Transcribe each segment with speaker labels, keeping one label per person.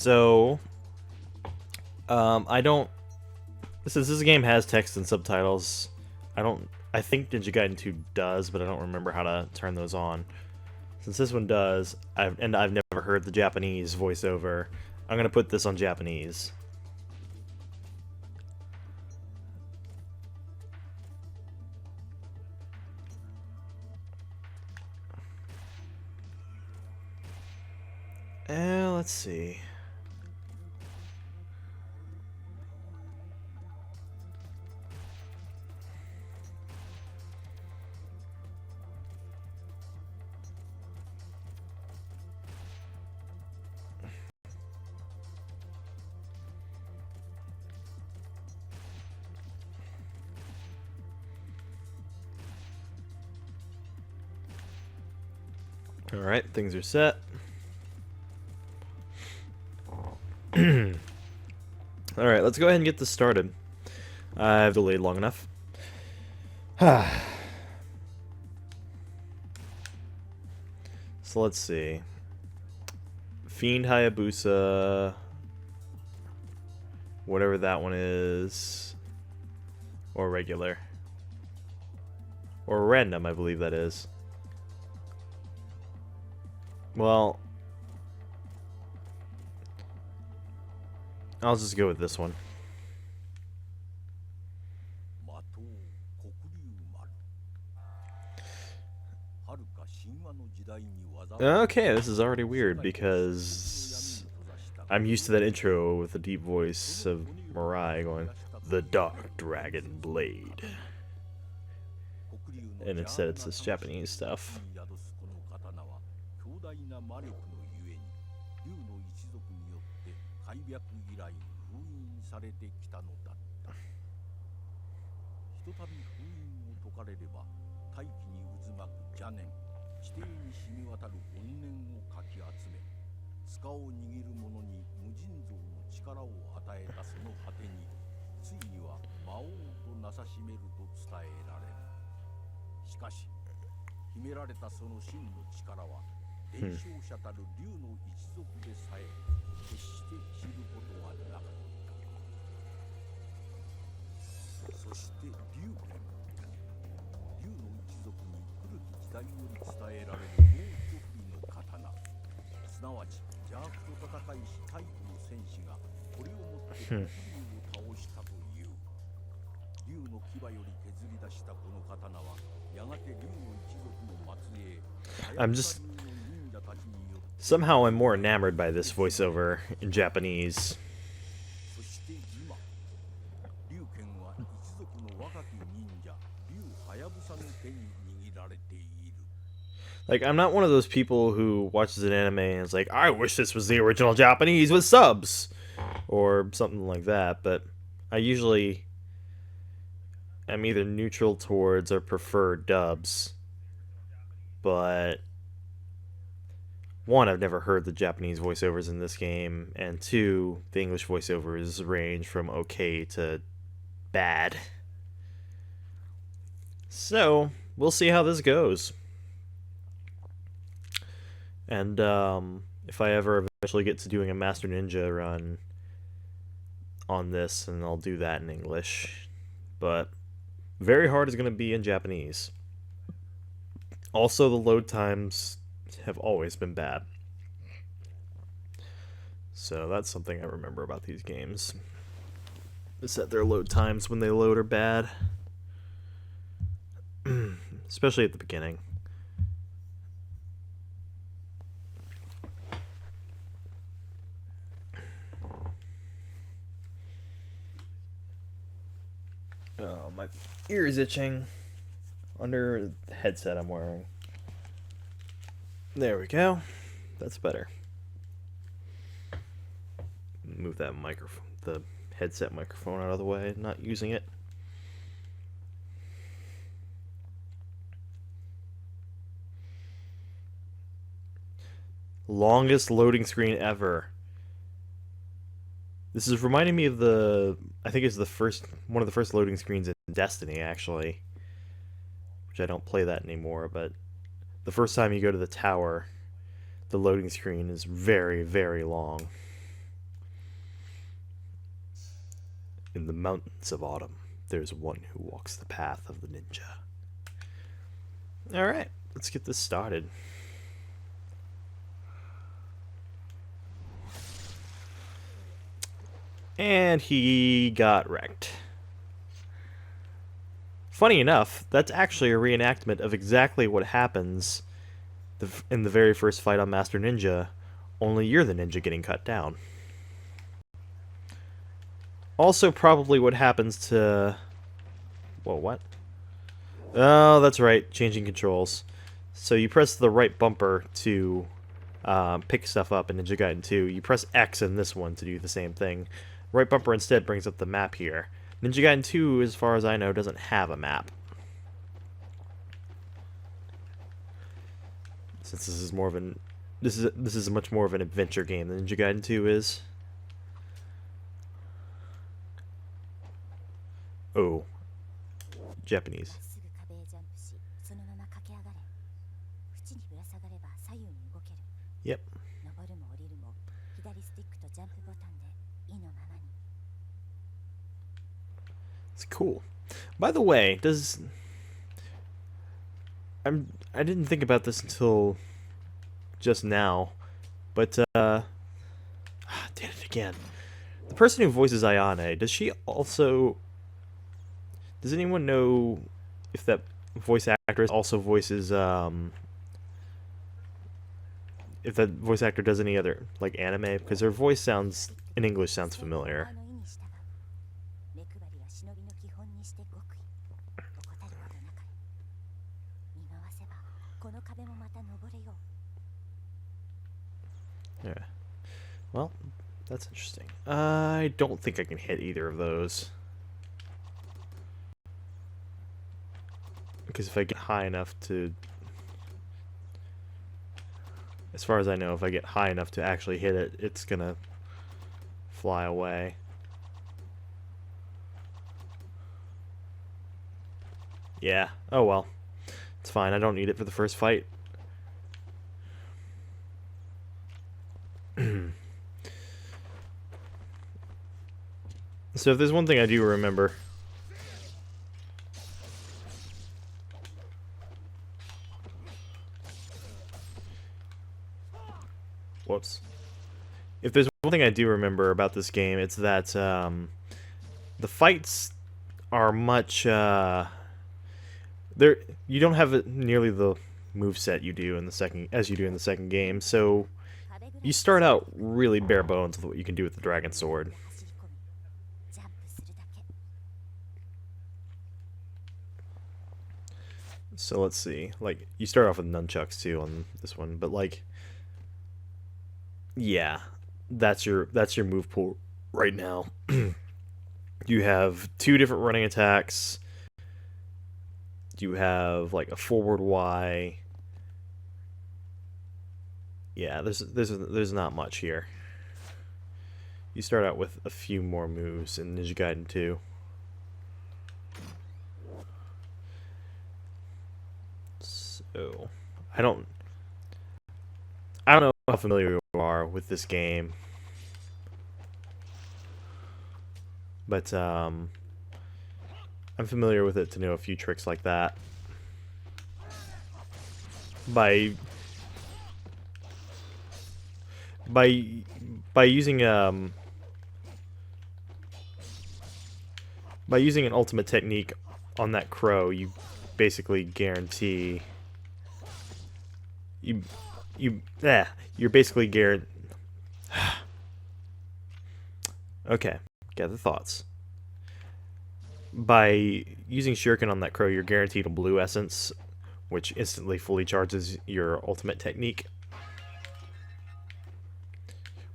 Speaker 1: So, I don't. Since this game has text and subtitles, I don't. I think Ninja Gaiden 2 does, but I don't remember how to turn those on. Since this one does, I've never heard the Japanese voiceover. I'm gonna put this on Japanese. Let's see. Alright, things are set. Alright, let's go ahead and get this started. I've delayed long enough. So let's see. Fiend Hayabusa. Whatever that one is. Or regular. Or random, I believe that is. Well, I'll just go with this one. Okay, this is already weird because I'm used to that intro with the deep voice of Mirai going, "The Dark Dragon Blade." And instead it's this Japanese stuff. I'm just somehow I'm more enamored by this voiceover in Japanese. Like, I'm not one of those people who watches an anime and is like, I wish this was the original Japanese with subs, or something like that, but I usually am either neutral towards or prefer dubs. But one, I've never heard the Japanese voiceovers in this game, and two, the English voiceovers range from okay to bad. So, we'll see how this goes. And if I ever eventually get to doing a Master Ninja run on this, and I'll do that in English. But very hard is going to be in Japanese. Also, the load times have always been bad. So that's something I remember about these games. Is that their load times when they load are bad. Especially at the beginning. Oh, my ear is itching under the headset I'm wearing. There we go. That's better. Move that microphone, the headset microphone out of the way, not using it. Longest loading screen ever. This is reminding me of I think it's one of the first loading screens in Destiny, actually. Which I don't play that anymore, but the first time you go to the tower, the loading screen is very, very long. In the mountains of autumn, there's one who walks the path of the ninja. Alright, let's get this started. And he got wrecked. Funny enough, that's actually a reenactment of exactly what happens in the very first fight on Master Ninja, only you're the ninja getting cut down. Also probably what happens to... Whoa, what? Oh, that's right, changing controls. So you press the right bumper to pick stuff up in Ninja Gaiden 2. You press X in this one to do the same thing. Right bumper instead brings up the map here. Ninja Gaiden 2, as far as I know, doesn't have a map. Since this is more of an... This is much more of an adventure game than Ninja Gaiden 2 is. Oh. Japanese. Yep. It's cool. By the way, I didn't think about this until just now, but did it again. The person who voices Ayane, does she also... Does anyone know if that voice actress also voices, if that voice actor does any other, like, anime? Because her voice sounds, in English, sounds familiar. Yeah. Well, that's interesting. I don't think I can hit either of those. Because if I get high enough to... As far as I know, if I get high enough to actually hit it, it's gonna fly away. Yeah. Oh well. It's fine. I don't need it for the first fight. So if there's one thing I do remember... Whoops. If there's one thing I do remember about this game, it's that the fights are much... you don't have nearly the moveset you do in the second game, so you start out really bare bones with what you can do with the Dragon Sword. So let's see. Like, you start off with nunchucks too on this one, but like, yeah, that's your move pool right now. You have 2 different running attacks. You have like a forward Y. Yeah, there's not much here. You start out with a few more moves in Ninja Gaiden 2. So, I don't know how familiar you are with this game, but I'm familiar with it to know a few tricks like that. By using an ultimate technique on that crow, you basically guarantee you're basically guaranteed. Okay, gather thoughts. By using Shuriken on that crow, you're guaranteed a blue essence, which instantly fully charges your ultimate technique.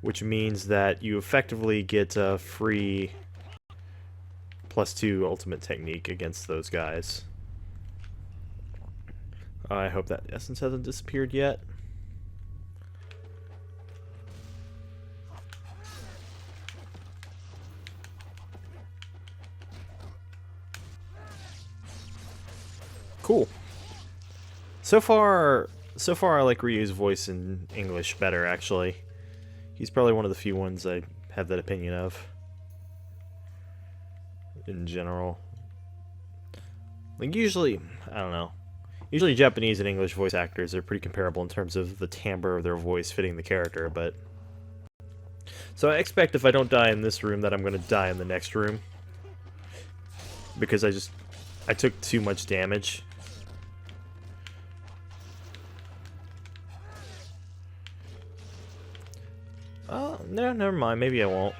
Speaker 1: Which means that you effectively get a free +2 ultimate technique against those guys. I hope that essence hasn't disappeared yet. Cool. So far I like Ryu's voice in English better, actually. He's probably one of the few ones I have that opinion of. in general. Like, usually, I don't know. Usually Japanese and English voice actors are pretty comparable in terms of the timbre of their voice fitting the character, but... So I expect if I don't die in this room that I'm going to die in the next room. Because I took too much damage. Oh, no, never mind. Maybe I won't.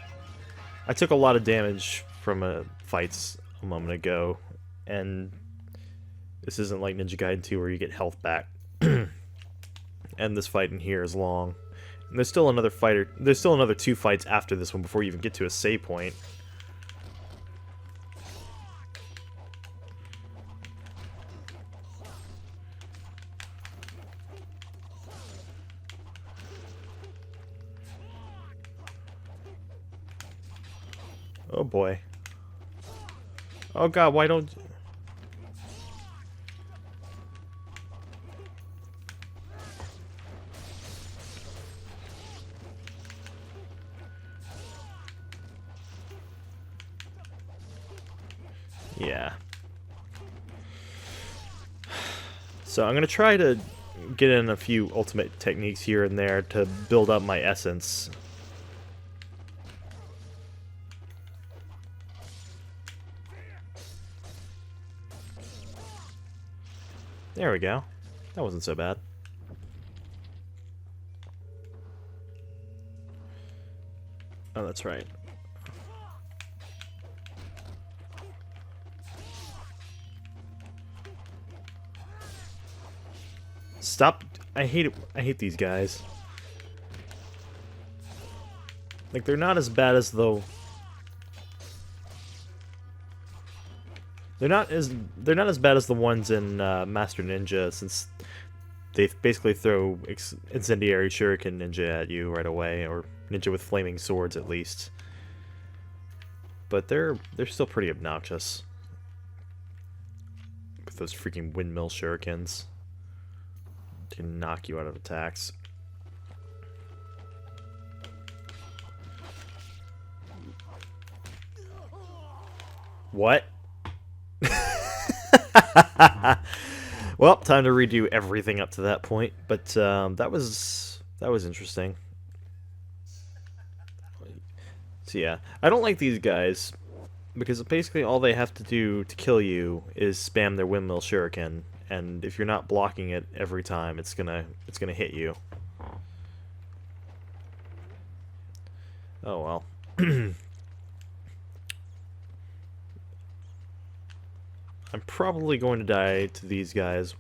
Speaker 1: I took a lot of damage from fights a moment ago, and this isn't like Ninja Gaiden 2 where you get health back. And this fight in here is long. And there's still another fighter. There's still another 2 fights after this one before you even get to a save point. Oh boy. Oh god, why don't... Yeah. So I'm gonna try to get in a few ultimate techniques here and there to build up my essence. There we go. That wasn't so bad. Oh, that's right. Stop. I hate it. I hate these guys. Like, they're not as bad as though... They're not as bad as the ones in Master Ninja, since they basically throw incendiary shuriken ninja at you right away, or ninja with flaming swords at least. But they're still pretty obnoxious with those freaking windmill shurikens. They can knock you out of attacks. What? Well, time to redo everything up to that point, but that was interesting. So yeah, I don't like these guys because basically all they have to do to kill you is spam their windmill shuriken, and if you're not blocking it every time, it's gonna hit you. Oh well. I'm probably going to die to these guys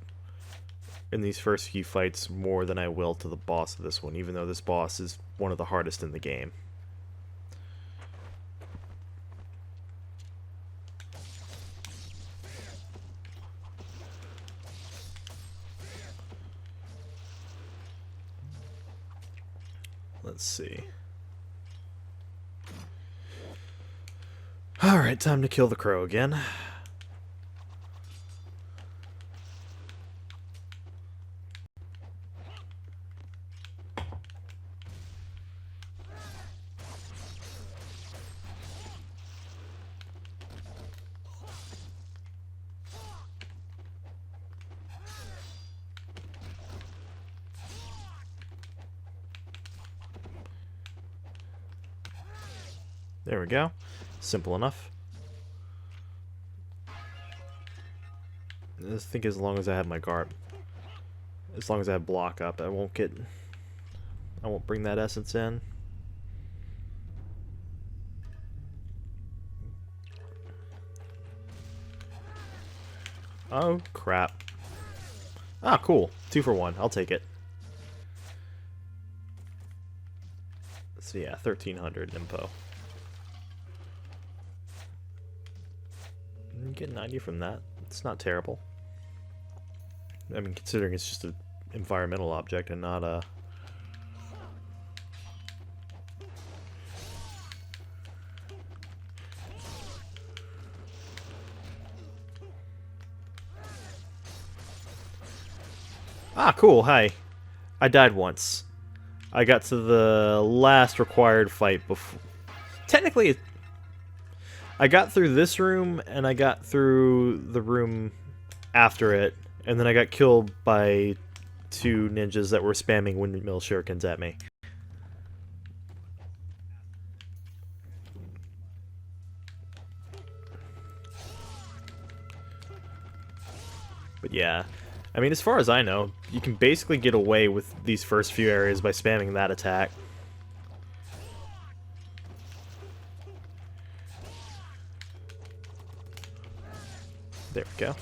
Speaker 1: in these first few fights more than I will to the boss of this one, even though this boss is one of the hardest in the game. Let's see. Alright, time to kill the crow again. There we go. Simple enough. I think as long as I have my guard, as long as I have block up, I won't bring that essence in. Oh crap. Ah, cool. 2 for 1. I'll take it. So yeah, 1300 impo. You get 90 from that. It's not terrible. I mean, considering it's just an environmental object and not a... Ah, cool. Hi. I died once. I got to the last required fight before... Technically, I got through this room, and I got through the room after it, and then I got killed by two ninjas that were spamming windmill shurikens at me. But yeah, I mean, as far as I know, you can basically get away with these first few areas by spamming that attack. There we go.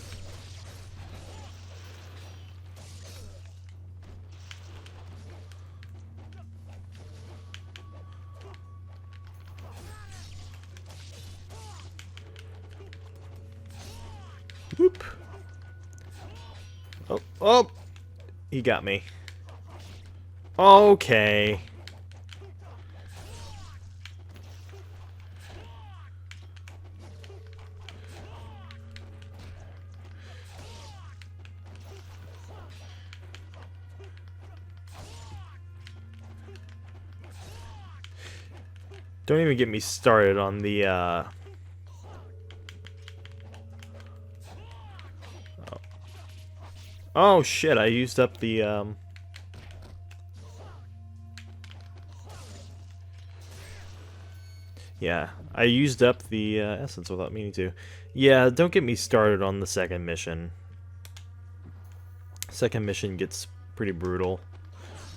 Speaker 1: Whoop. Oh, oh! He got me. Okay. Don't even get me started on the, Oh shit, I used up the, Yeah, I used up the essence without meaning to. Yeah, don't get me started on the second mission. Second mission gets pretty brutal.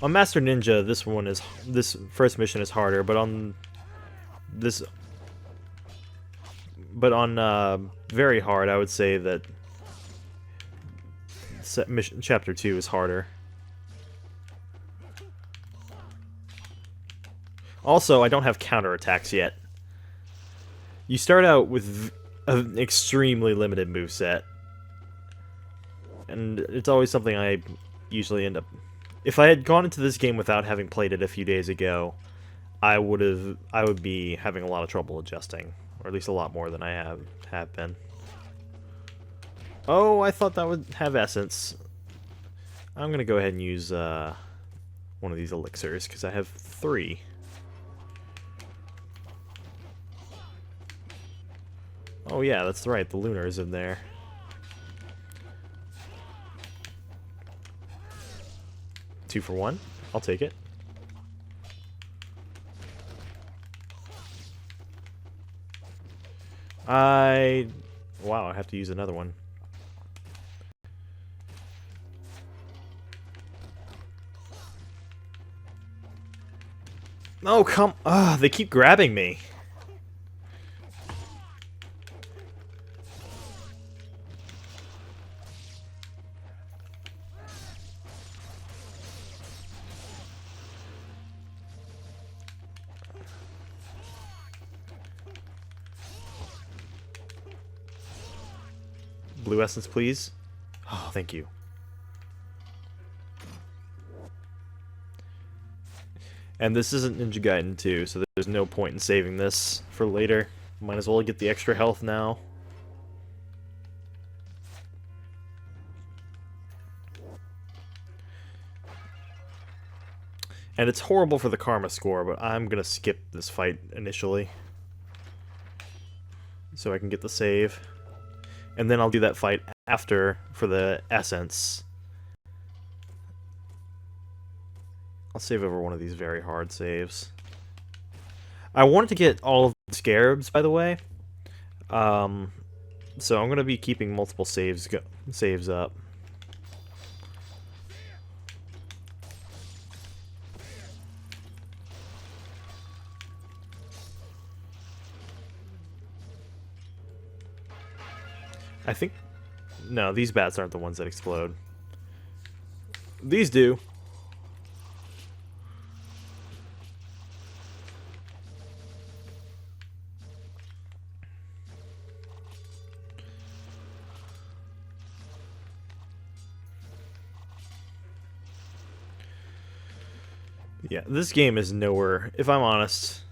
Speaker 1: On Master Ninja, this first mission is harder, but on this, but on very hard, I would say that mission chapter 2 is harder. Also, I don't have counterattacks yet. You start out with an extremely limited moveset, and it's always something I usually end up... If I had gone into this game without having played it a few days ago, I would be having a lot of trouble adjusting, or at least a lot more than I have been. Oh, I thought that would have essence. I'm gonna go ahead and use one of these elixirs because I have 3. Oh yeah, that's right, the Lunar's in there. Two for 1? I'll take it. Wow, I have to use another one. Oh, come... they keep grabbing me. Blue essence, please. Oh, thank you. And this isn't Ninja Gaiden 2, so there's no point in saving this for later. Might as well get the extra health now. And it's horrible for the karma score, but I'm gonna skip this fight initially. So I can get the save. And then I'll do that fight after for the essence. I'll save over one of these very hard saves. I wanted to get all of the scarabs, by the way. So I'm going to be keeping multiple saves up. I think... No, these bats aren't the ones that explode. These do. Yeah, this game is nowhere, if I'm honest.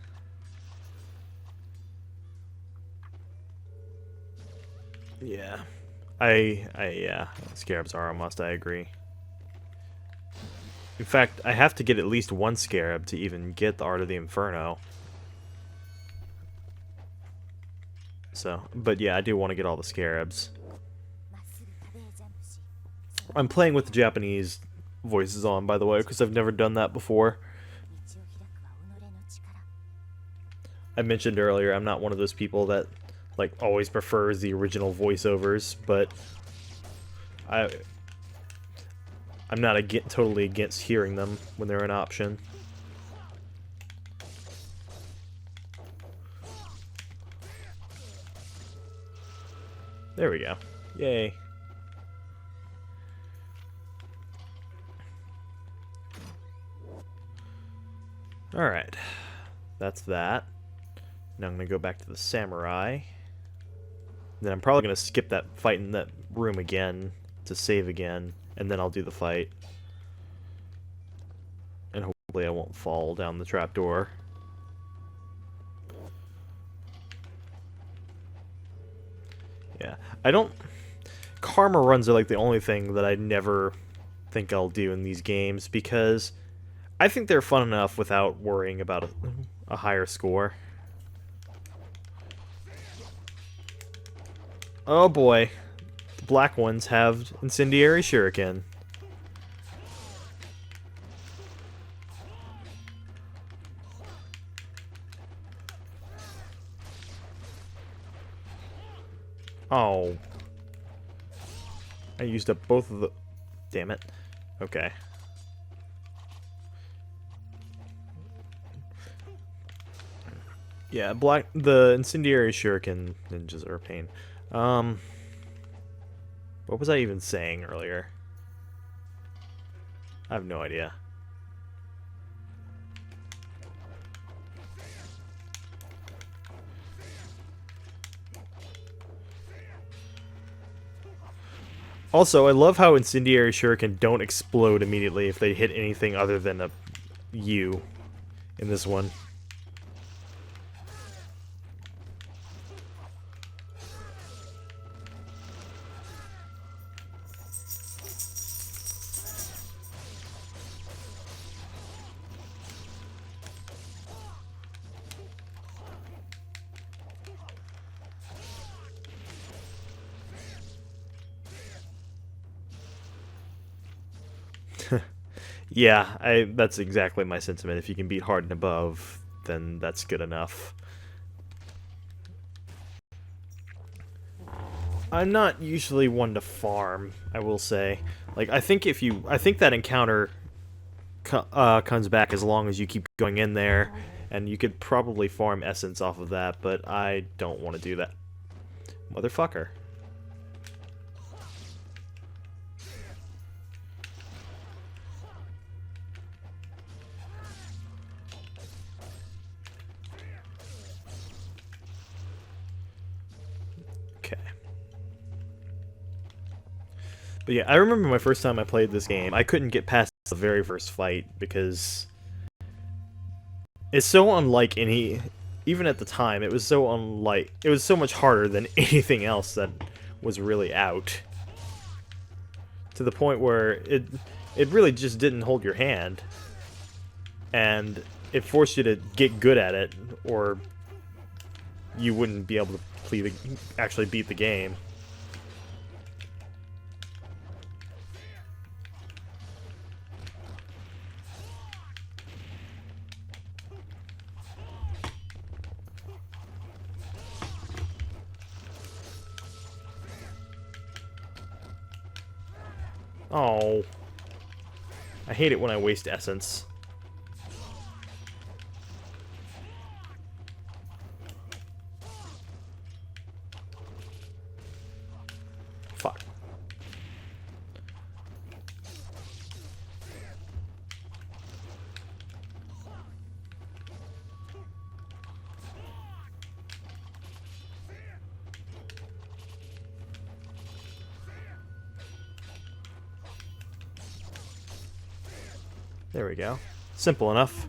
Speaker 1: Yeah. Yeah, scarabs are a must, I agree. In fact, I have to get at least one scarab to even get the Art of the Inferno. So, but yeah, I do want to get all the scarabs. I'm playing with the Japanese voices on, by the way, because I've never done that before. I mentioned earlier I'm not one of those people that like always prefers the original voiceovers, but I I'm not totally against hearing them when they're an option. There we go. Yay. Alright. That's that. Now I'm going to go back to the samurai. Then I'm probably going to skip that fight in that room again to save again, and then I'll do the fight. And hopefully I won't fall down the trapdoor. Yeah, I don't... Karma runs are like the only thing that I never think I'll do in these games, because I think they're fun enough without worrying about a higher score. Oh boy, the black ones have incendiary shuriken. Oh. I used up both of the... Damn it. Okay. Yeah, the incendiary shuriken ninjas are a pain. What was I even saying earlier? I have no idea. Also, I love how incendiary shuriken don't explode immediately if they hit anything other than a U in this one. Yeah, that's exactly my sentiment. If you can beat hard and above, then that's good enough. I'm not usually one to farm, I will say. Like, I think that encounter comes back as long as you keep going in there, and you could probably farm essence off of that, but I don't want to do that. Motherfucker. Okay. But yeah, I remember my first time I played this game, I couldn't get past the very first fight because it's so unlike any... Even at the time, it was so unlike... It was so much harder than anything else that was really out. To the point where it really just didn't hold your hand. And it forced you to get good at it, or you wouldn't be able to actually beat the game. Oh. I hate it when I waste essence. Fuck. There we go. Simple enough.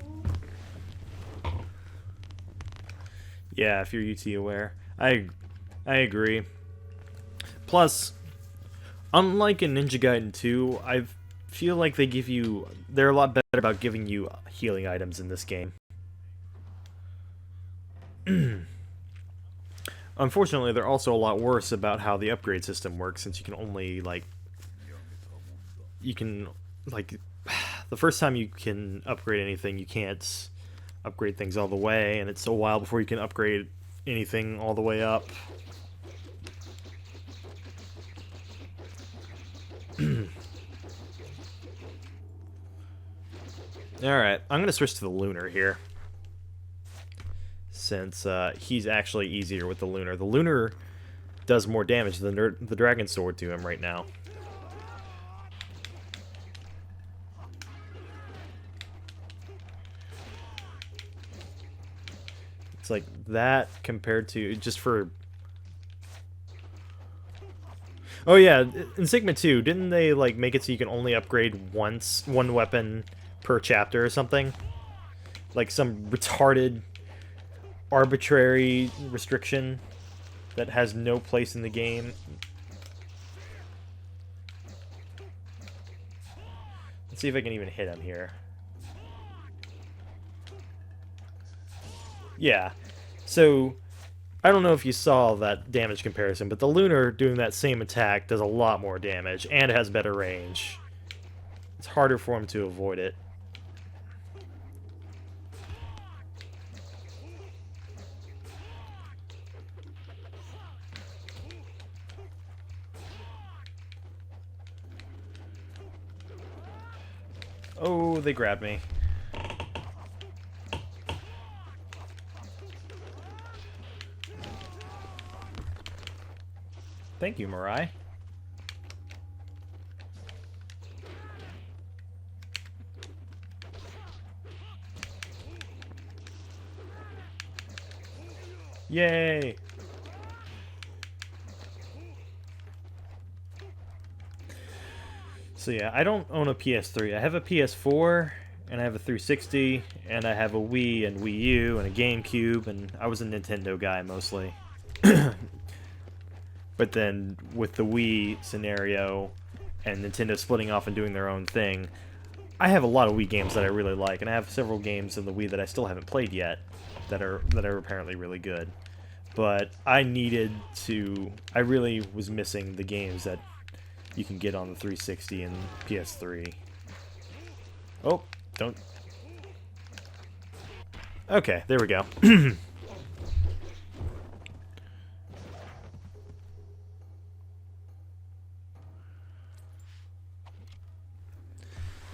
Speaker 1: Yeah, if you're UT aware. I agree. Plus, unlike in Ninja Gaiden 2, I feel like they're a lot better about giving you healing items in this game. Unfortunately, they're also a lot worse about how the upgrade system works, since you can only, like, the first time you can upgrade anything, you can't upgrade things all the way, and it's a while before you can upgrade anything all the way up. Alright, I'm going to switch to the Lunar here, since he's actually easier with the Lunar. The Lunar does more damage than the Dragon Sword to him right now. It's like that compared to just for... Oh yeah, in Sigma 2, didn't they like make it so you can only upgrade one weapon per chapter or something? Like some retarded, arbitrary restriction that has no place in the game. Let's see if I can even hit him here. Yeah, so I don't know if you saw that damage comparison, but the Lunar doing that same attack does a lot more damage, and it has better range. It's harder for him to avoid it. Oh, they grabbed me. Thank you, Mirai. Yay! So yeah, I don't own a PS3. I have a PS4, and I have a 360, and I have a Wii and Wii U, and a GameCube, and I was a Nintendo guy mostly. But then, with the Wii scenario, and Nintendo splitting off and doing their own thing, I have a lot of Wii games that I really like, and I have several games in the Wii that I still haven't played yet that are apparently really good. But I really was missing the games that you can get on the 360 and PS3. Oh, don't... Okay, there we go.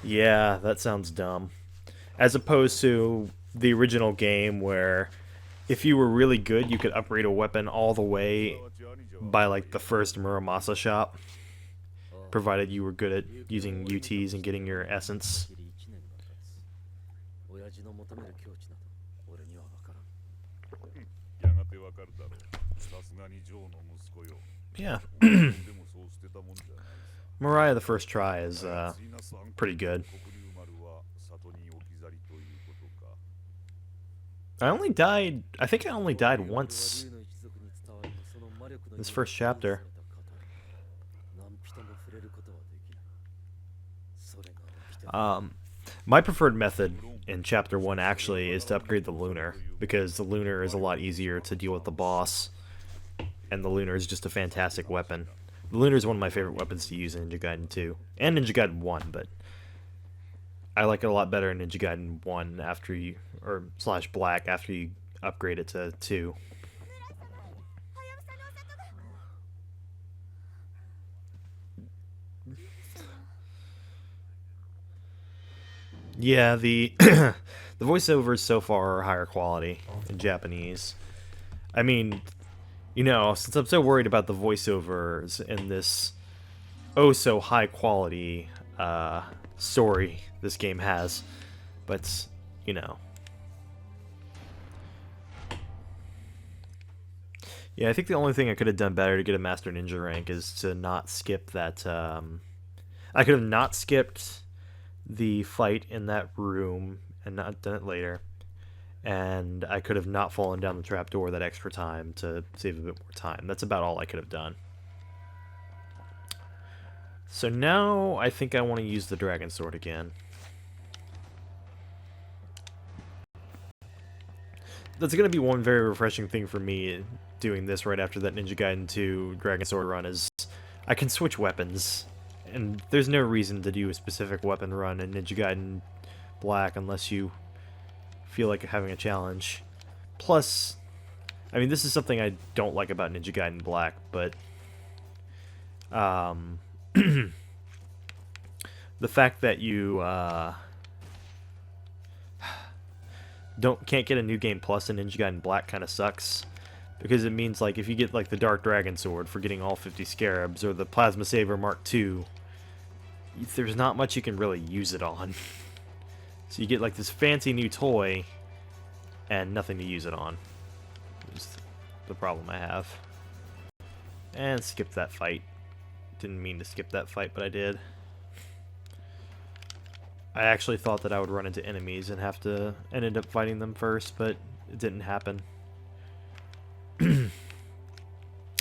Speaker 1: Yeah, that sounds dumb. As opposed to the original game where if you were really good, you could upgrade a weapon all the way by like the first Muramasa shop, provided you were good at using UTs and getting your essence. Yeah. Mariah the first try is pretty good. I think I only died once this first chapter. My preferred method in chapter 1 actually is to upgrade the Lunar, because the Lunar is a lot easier to deal with the boss, and the Lunar is just a fantastic weapon. The Lunar is one of my favorite weapons to use in Ninja Gaiden 2, and Ninja Gaiden 1, but I like it a lot better in Ninja Gaiden 1 after you, or / Black after you upgrade it to 2. Yeah, the the voiceovers so far are higher quality in Japanese. I mean, you know, since I'm so worried about the voiceovers in this oh so high quality story this game has, but you know, yeah, I think the only thing I could have done better to get a Master Ninja rank is to not skip that. I could have not skipped the fight in that room and not done it later. And I could have not fallen down the trapdoor that extra time to save a bit more time. That's about all I could have done. So now I think I want to use the Dragon Sword again. That's going to be one very refreshing thing for me doing this right after that Ninja Gaiden 2 Dragon Sword run is I can switch weapons, and there's no reason to do a specific weapon run in Ninja Gaiden Black unless you feel like having a challenge. Plus, I mean, this is something I don't like about Ninja Gaiden Black, but the fact that you can't get a new game plus in Ninja Gaiden Black kind of sucks, because it means like if you get like the Dark Dragon Sword for getting all 50 scarabs or the Plasma Saber Mark II, there's not much you can really use it on. So you get like this fancy new toy and nothing to use it on. Is the problem I have. And skip that fight. Didn't mean to skip that fight, but I did. I actually thought that I would run into enemies and have to ended up fighting them first, but it didn't happen.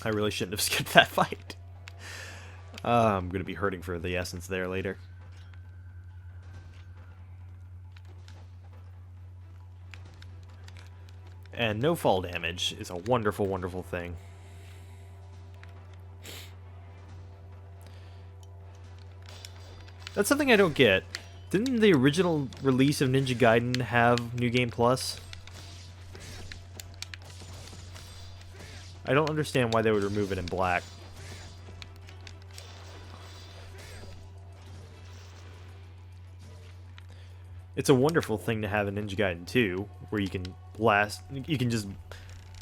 Speaker 1: I really shouldn't have skipped that fight. I'm going to be hurting for the essence there later. And no fall damage is a wonderful, wonderful thing. That's something I don't get. Didn't the original release of Ninja Gaiden have New Game Plus? I don't understand why they would remove it in Black. It's a wonderful thing to have in Ninja Gaiden 2, where you can just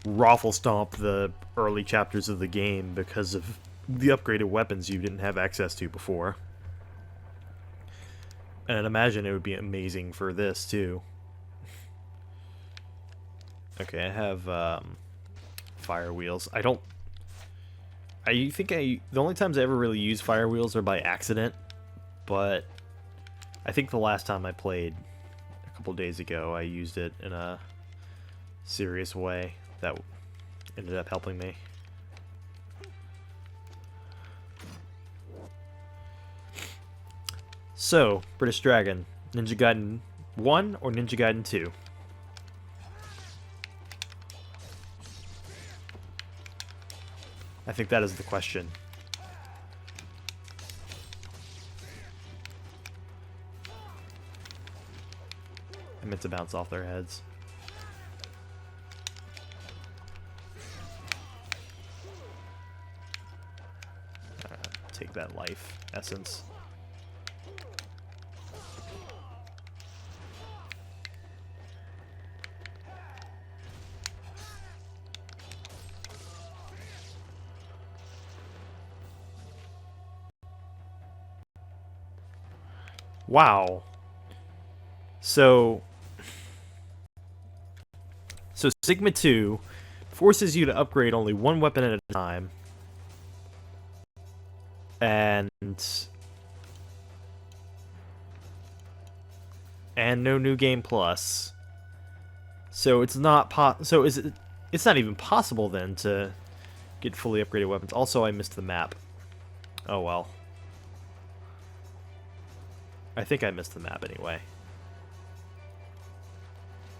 Speaker 1: raffle stomp the early chapters of the game because of the upgraded weapons you didn't have access to before. And I'd imagine it would be amazing for this, too. Okay, I have fire wheels. The only times I ever really use fire wheels are by accident, but I think the last time I played a couple days ago, I used it in a serious way that ended up helping me. So, British Dragon, Ninja Gaiden 1 or Ninja Gaiden 2? I think that is the question. I meant to bounce off their heads. Take that life essence. Wow. So Sigma 2 forces you to upgrade only one weapon at a time. And no new game plus. So it's not it's not even possible then to get fully upgraded weapons. Also, I missed the map. Oh well. I think I missed the map anyway.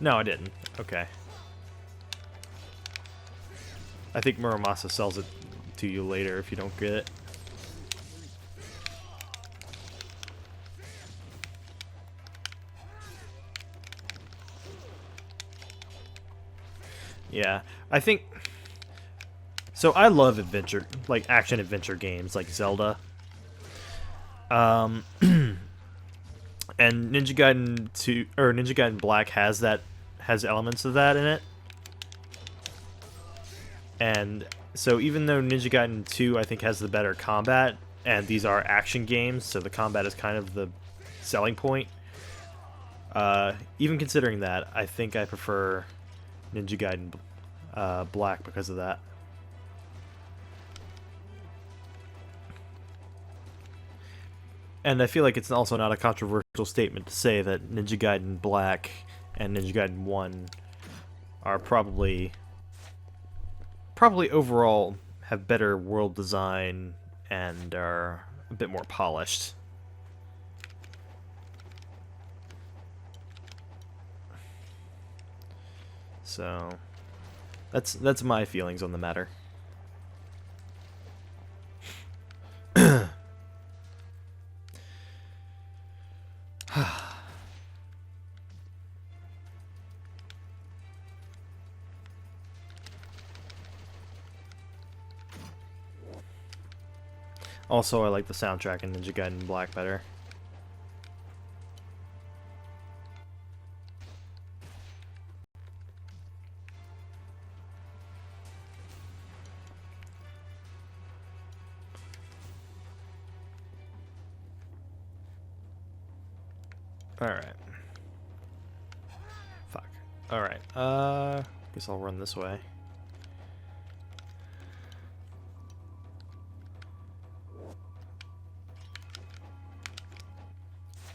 Speaker 1: No, I didn't. Okay. I think Muramasa sells it to you later if you don't get it. Yeah, I think... So I love adventure, like action-adventure games like Zelda. And Ninja Gaiden 2 or Ninja Gaiden Black has elements of that in it. And so even though Ninja Gaiden 2 I think has the better combat, and these are action games, so the combat is kind of the selling point. Even considering that, I think I prefer Ninja Gaiden Black because of that. And I feel like it's also not a controversial statement to say that Ninja Gaiden Black and Ninja Gaiden 1 are probably overall have better world design and are a bit more polished. So, That's my feelings on the matter. Also, I like the soundtrack in Ninja Gaiden Black better. Alright. Fuck. Alright, guess I'll run this way.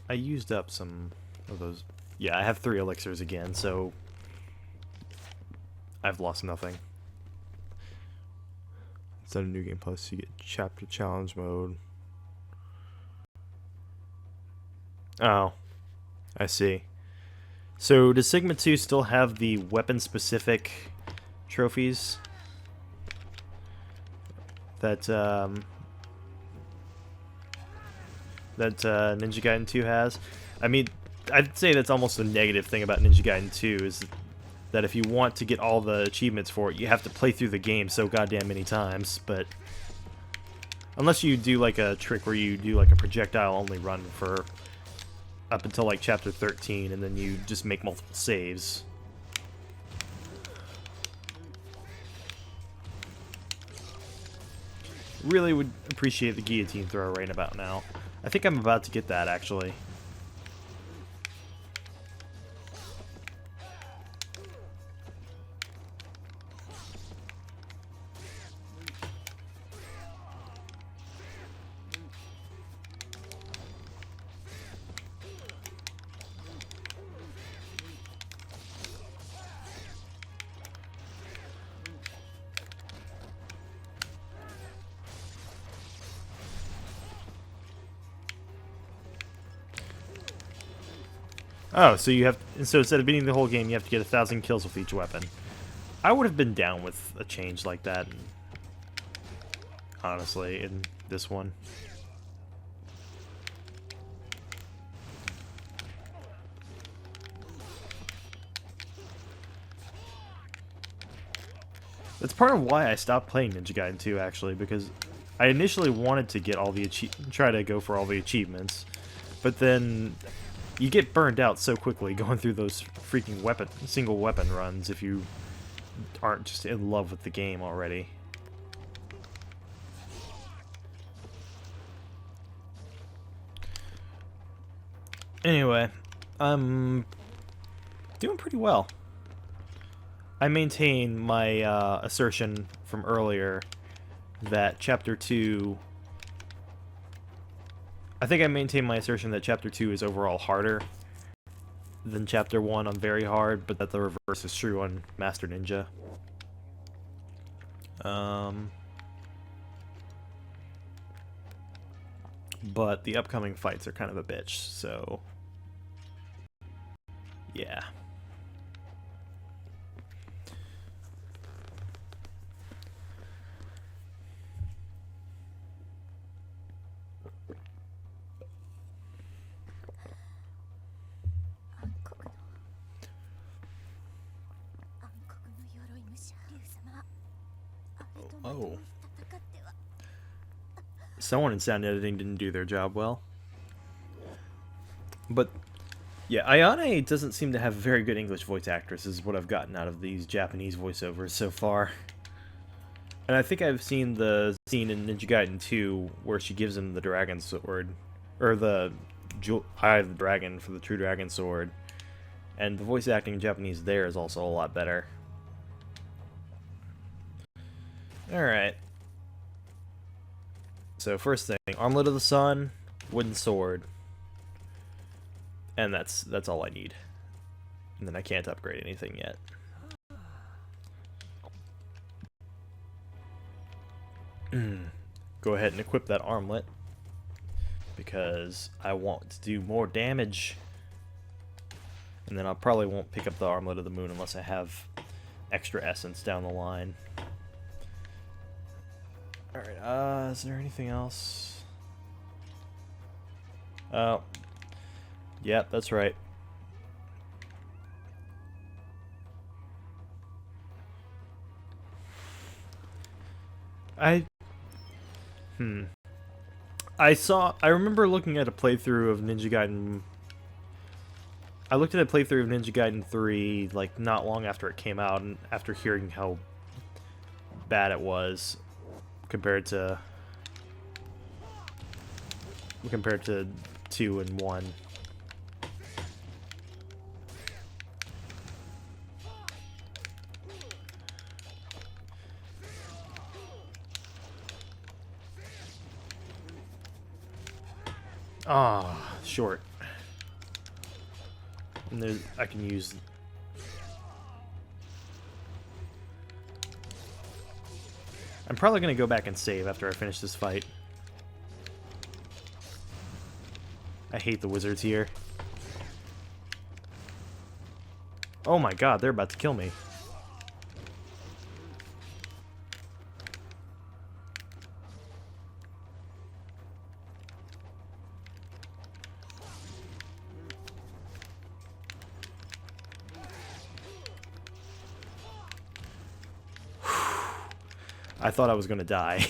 Speaker 1: I used up some of those. Yeah, I have 3 elixirs again, so I've lost nothing. Instead of New Game Plus, you get Chapter Challenge Mode. Oh, I see. So does Sigma 2 still have the weapon-specific trophies that Ninja Gaiden 2 has? I mean, I'd say that's almost a negative thing about Ninja Gaiden 2 is that if you want to get all the achievements for it, you have to play through the game so goddamn many times, but unless you do like a trick where you do like a projectile only run for up until like chapter 13 and then you just make multiple saves. Really would appreciate the guillotine throw right about now. I think I'm about to get that actually. Oh, so you have, so instead of beating the whole game, you have to get 1,000 kills with each weapon. I would have been down with a change like that, honestly, in this one. That's part of why I stopped playing Ninja Gaiden 2, actually, because I initially wanted to get all the try to go for all the achievements, but then you get burned out so quickly going through those freaking single weapon runs if you aren't just in love with the game already. Anyway, I'm doing pretty well. I maintain my assertion from earlier that Chapter 2... I think I maintain my assertion that Chapter 2 is overall harder than Chapter 1 on Very Hard, but that the reverse is true on Master Ninja. But the upcoming fights are kind of a bitch, so... yeah. Oh. Someone in sound editing didn't do their job well. But, yeah, Ayane doesn't seem to have very good English voice actress, is what I've gotten out of these Japanese voiceovers so far. And I think I've seen the scene in Ninja Gaiden 2 where she gives him the dragon sword, or the Eye of the Dragon for the True Dragon Sword. And the voice acting in Japanese there is also a lot better. Alright. So first thing, Armlet of the Sun, wooden sword. And that's all I need. And then I can't upgrade anything yet. Go ahead and equip that armlet, because I want to do more damage. And then I probably won't pick up the Armlet of the Moon unless I have extra essence down the line. Alright, is there anything else? Oh. Yep, that's right. I remember looking at a playthrough of Ninja Gaiden. I looked at a playthrough of Ninja Gaiden 3 like not long after it came out, and after hearing how bad it was compared to 2 and 1. Ah, short. And there's, I can use... I'm probably going to go back and save after I finish this fight. I hate the wizards here. Oh my god, they're about to kill me. I thought I was gonna die.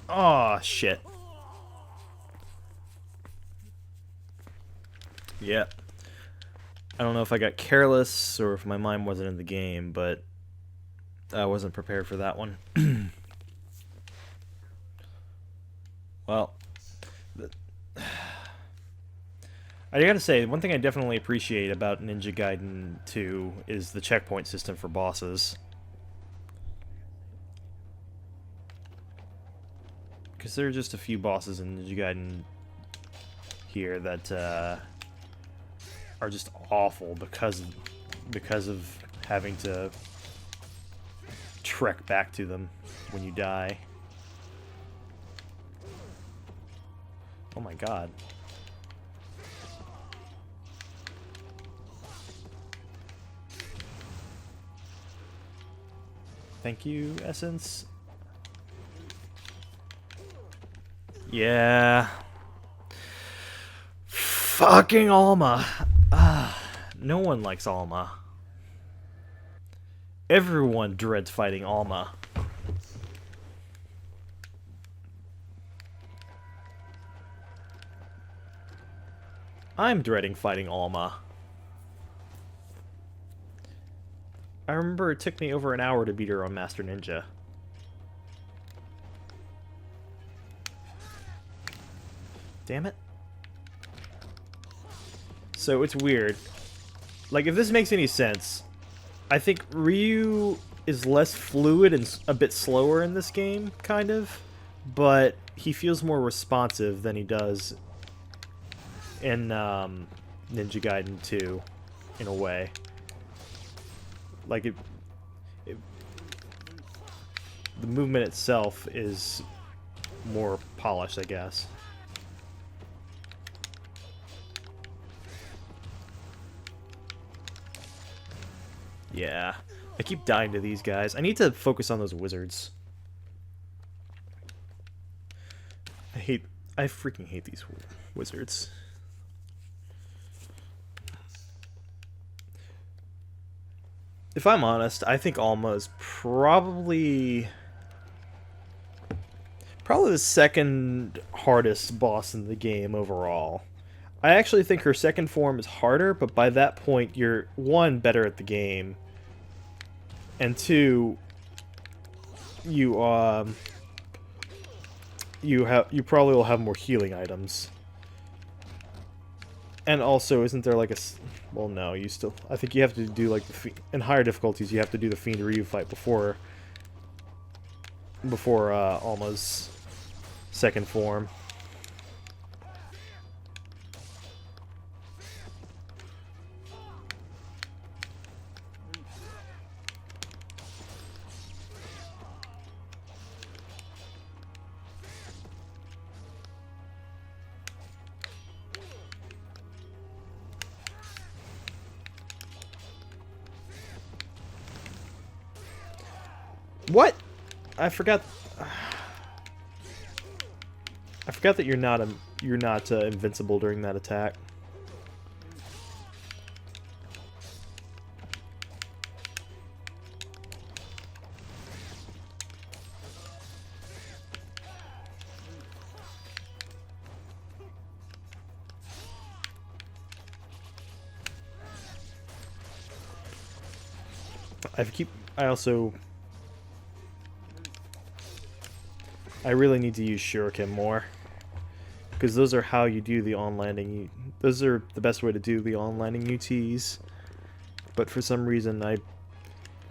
Speaker 1: Oh, shit. Yeah. I don't know if I got careless or if my mind wasn't in the game, but I wasn't prepared for that one. Well, I gotta say, one thing I definitely appreciate about Ninja Gaiden 2 is the checkpoint system for bosses. Because there are just a few bosses in Ninja Gaiden here that are just awful because of having to trek back to them when you die. Oh my god. Thank you, Essence. Yeah. Fucking Alma. No one likes Alma. Everyone dreads fighting Alma. I'm dreading fighting Alma. I remember it took me over an hour to beat her on Master Ninja. Damn it. So it's weird. Like, if this makes any sense, I think Ryu is less fluid and a bit slower in this game, kind of, but he feels more responsive than he does in Ninja Gaiden 2, in a way. Like, the movement itself is more polished, I guess. Yeah, I keep dying to these guys. I need to focus on those wizards. I freaking hate these wizards. If I'm honest, I think Alma is probably the second hardest boss in the game overall. I actually think her second form is harder, but by that point you're, one, better at the game, and two, you probably will have more healing items. And also, isn't there like a... Well, no, you still... I think you have to do like in higher difficulties, you have to do the Fiend Ryu fight before Alma's second form. What? I forgot. I forgot that you're not invincible during that attack. I really need to use Shuriken more. Because those are how you do the on-landing. Those are the best way to do the on-landing UTs. But for some reason, I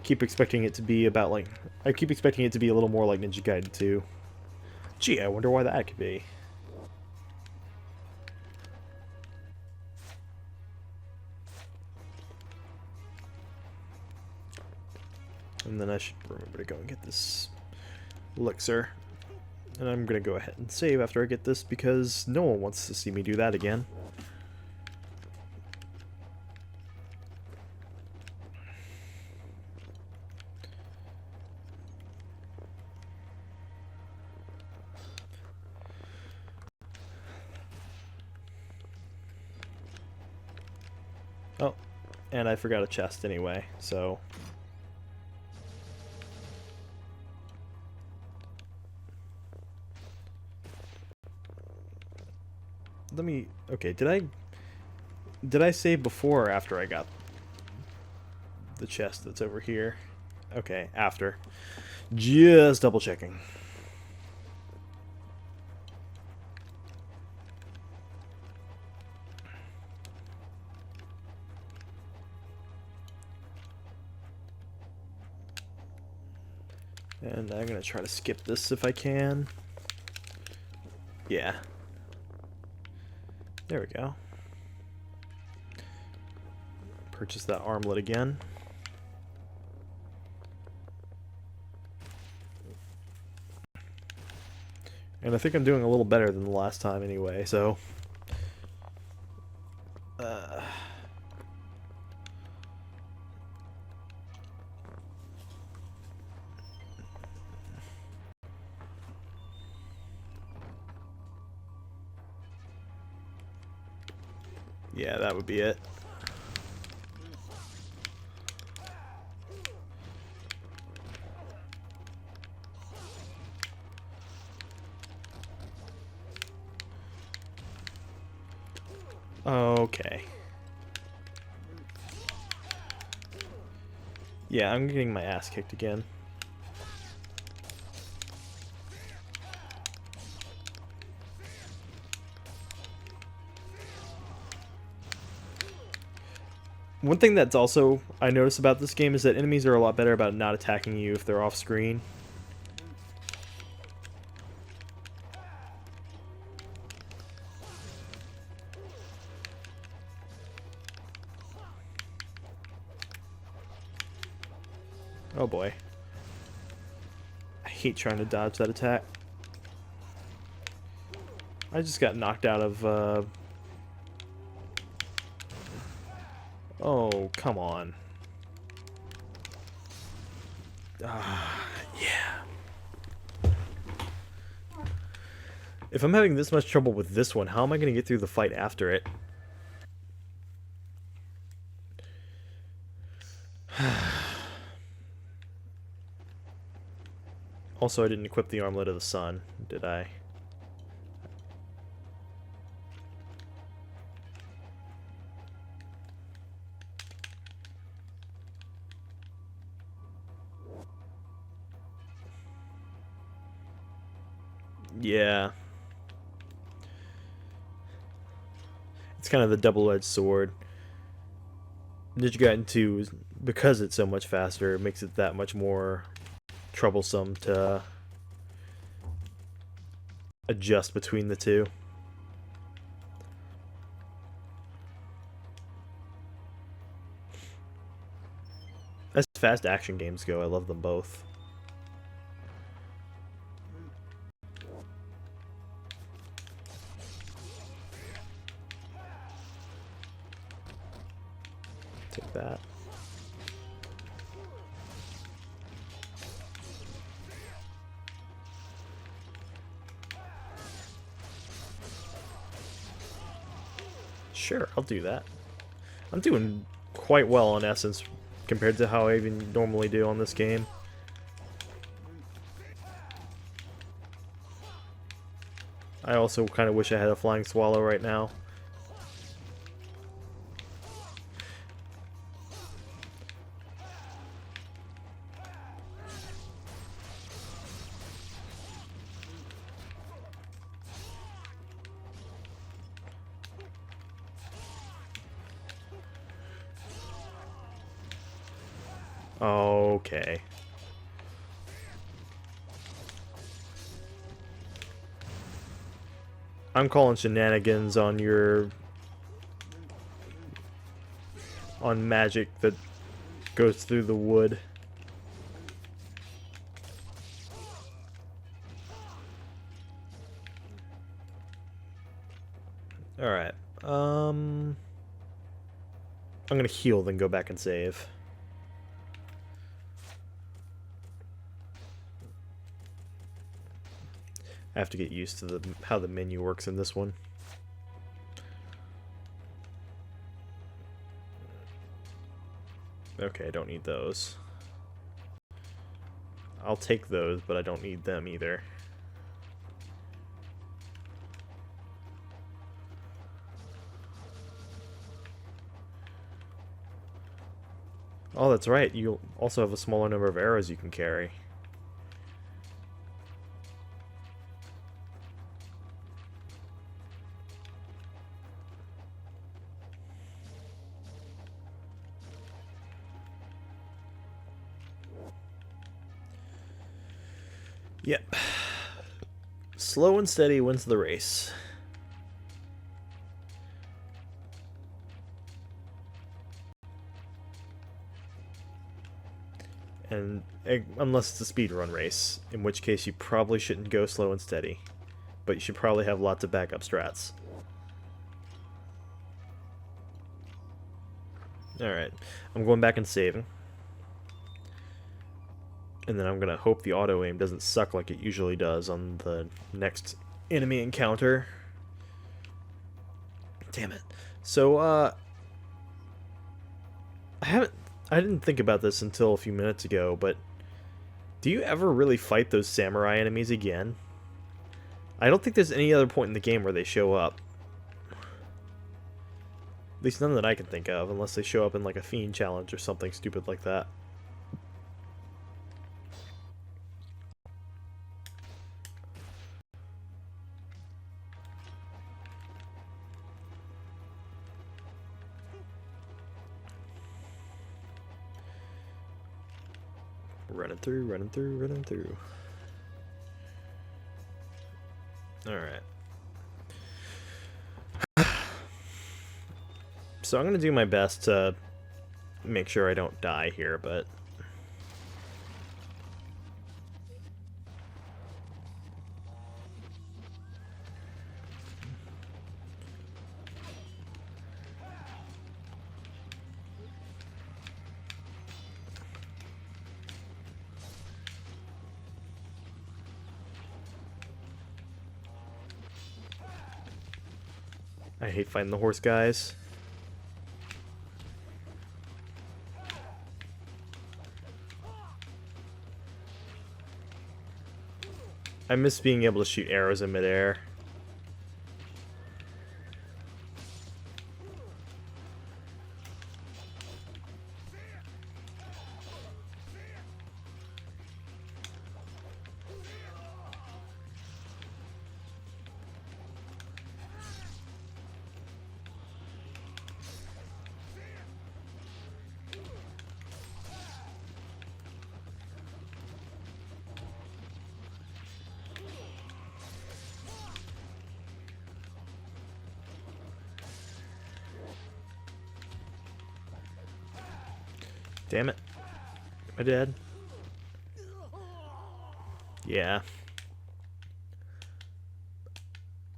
Speaker 1: keep expecting it to be about like... I keep expecting it to be a little more like Ninja Gaiden 2. Gee, I wonder why that could be. And then I should remember to go and get this elixir. And I'm gonna go ahead and save after I get this because no one wants to see me do that again. Oh, and I forgot a chest anyway, so... Let me... Okay, did I save before or after I got the chest that's over here? Okay, after. Just double checking. And I'm gonna try to skip this if I can. Yeah. There we go. Purchase that armlet again. And I think I'm doing a little better than the last time anyway, so... Yeah, that would be it. Okay. Yeah, I'm getting my ass kicked again. One thing that's also I noticed about this game is that enemies are a lot better about not attacking you if they're off screen. Oh boy. I hate trying to dodge that attack. I just got knocked out of, Oh, come on. Yeah. If I'm having this much trouble with this one, how am I going to get through the fight after it? Also, I didn't equip the Armlet of the Sun, did I? Yeah. It's kind of the double-edged sword. Ninja Gaiden 2, because it's so much faster, it makes it that much more troublesome to adjust between the two. As fast action games go, I love them both. Take that. Sure, I'll do that. I'm doing quite well on Essence compared to how I even normally do on this game. I also kind of wish I had a Flying Swallow right now. Okay. I'm calling shenanigans on your... on magic that goes through the wood. Alright. I'm gonna heal, then go back and save. I have to get used to how the menu works in this one. Okay, I don't need those. I'll take those, but I don't need them either. Oh, that's right. You also have a smaller number of arrows you can carry. Yep. Slow and steady wins the race. And unless it's a speedrun race, in which case you probably shouldn't go slow and steady. But you should probably have lots of backup strats. Alright, I'm going back and saving. And then I'm gonna hope the auto-aim doesn't suck like it usually does on the next enemy encounter. Damn it. So, I didn't think about this until a few minutes ago, but do you ever really fight those samurai enemies again? I don't think there's any other point in the game where they show up. At least none that I can think of, unless they show up in like a Fiend challenge or something stupid like that. Running through, running through, running through. Alright. So I'm going to do my best to make sure I don't die here, but... I hate fighting the horse guys. I miss being able to shoot arrows in midair. Damn it. Am I dead? Yeah.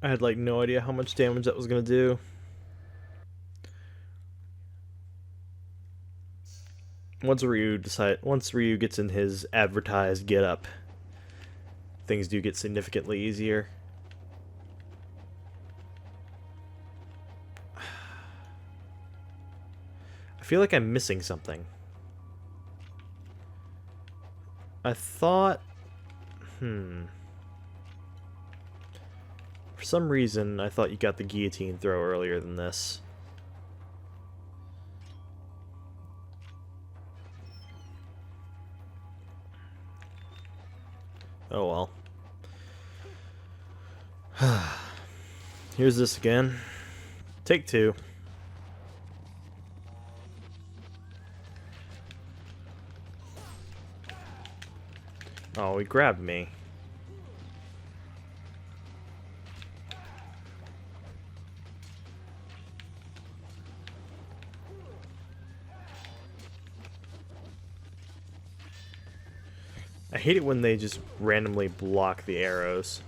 Speaker 1: I had like no idea how much damage that was gonna do. Once Ryu gets in his advertised getup, things do get significantly easier. feel like I'm missing something. I thought... For some reason, I thought you got the guillotine throw earlier than this. Oh well. Here's this again. Take two. Oh, he grabbed me. I hate it when they just randomly block the arrows.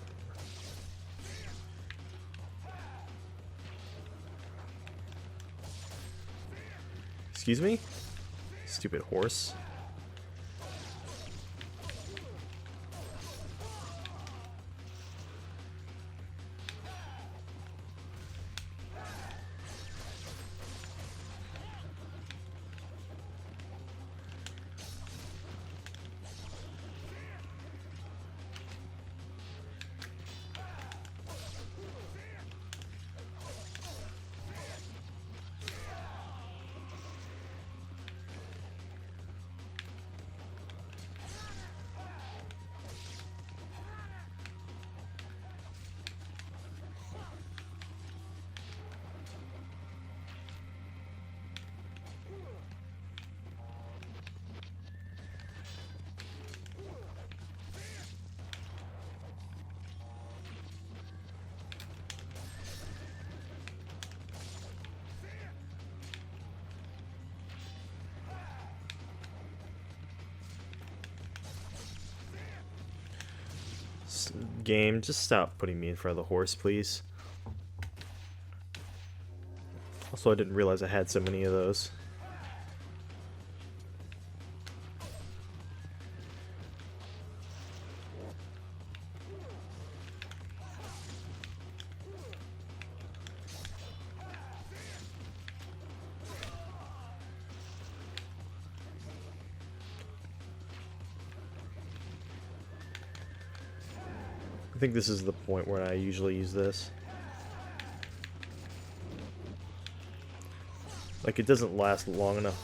Speaker 1: Excuse me? Stupid horse. Game, just stop putting me in front of the horse, please. Also, I didn't realize I had so many of those. I think this is the point where I usually use this. Like, it doesn't last long enough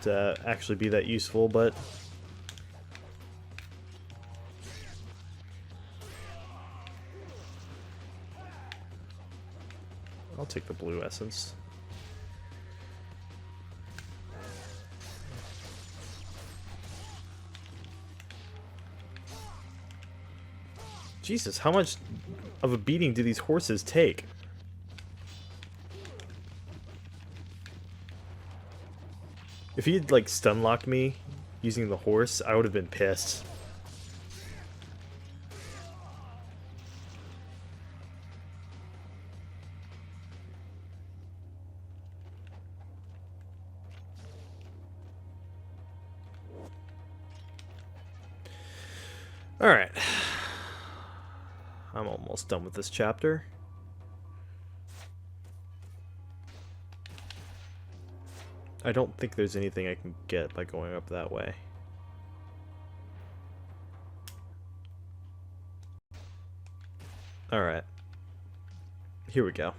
Speaker 1: to actually be that useful, but... I'll take the blue essence. Jesus, how much of a beating do these horses take? If he had, like, stun-locked me using the horse, I would have been pissed. Alright. I'm almost done with this chapter. I don't think there's anything I can get by going up that way. Alright. Here we go.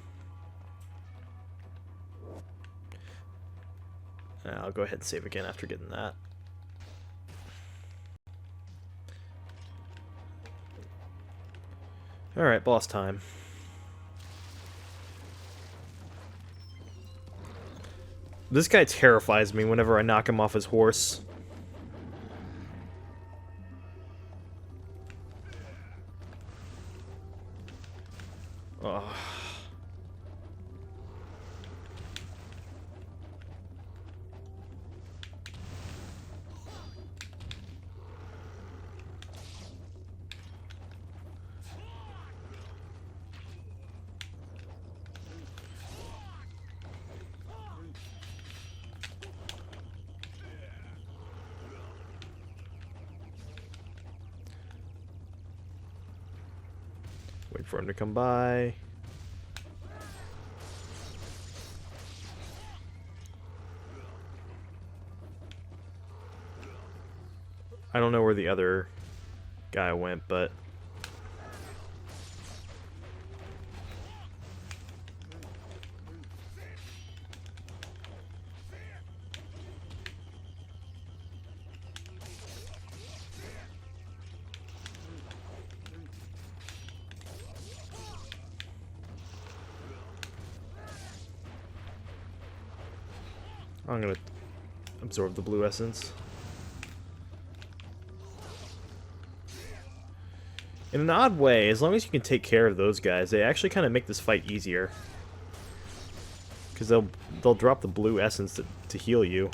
Speaker 1: I'll go ahead and save again after getting that. Alright, boss time. This guy terrifies me whenever I knock him off his horse. Ugh. Wait for him to come by. I don't know where the other guy went, but I'm gonna absorb the blue essence. In an odd way, as long as you can take care of those guys, they actually kind of make this fight easier. Because they'll drop the blue essence to heal you.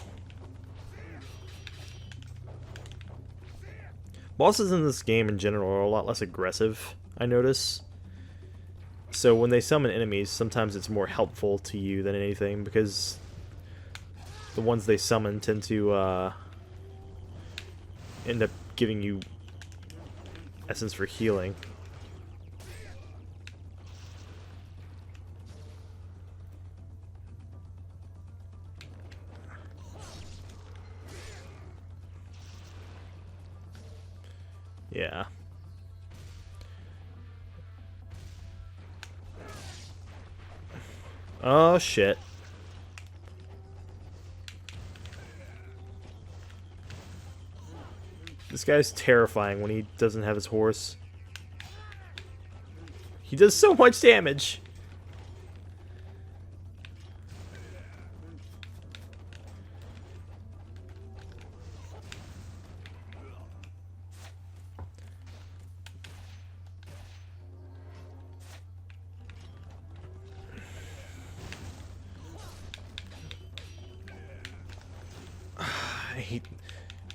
Speaker 1: Bosses in this game in general are a lot less aggressive, I notice. So when they summon enemies, sometimes it's more helpful to you than anything, because the ones they summon tend to end up giving you essence for healing. Yeah. Oh shit. This guy's terrifying when he doesn't have his horse. He does so much damage.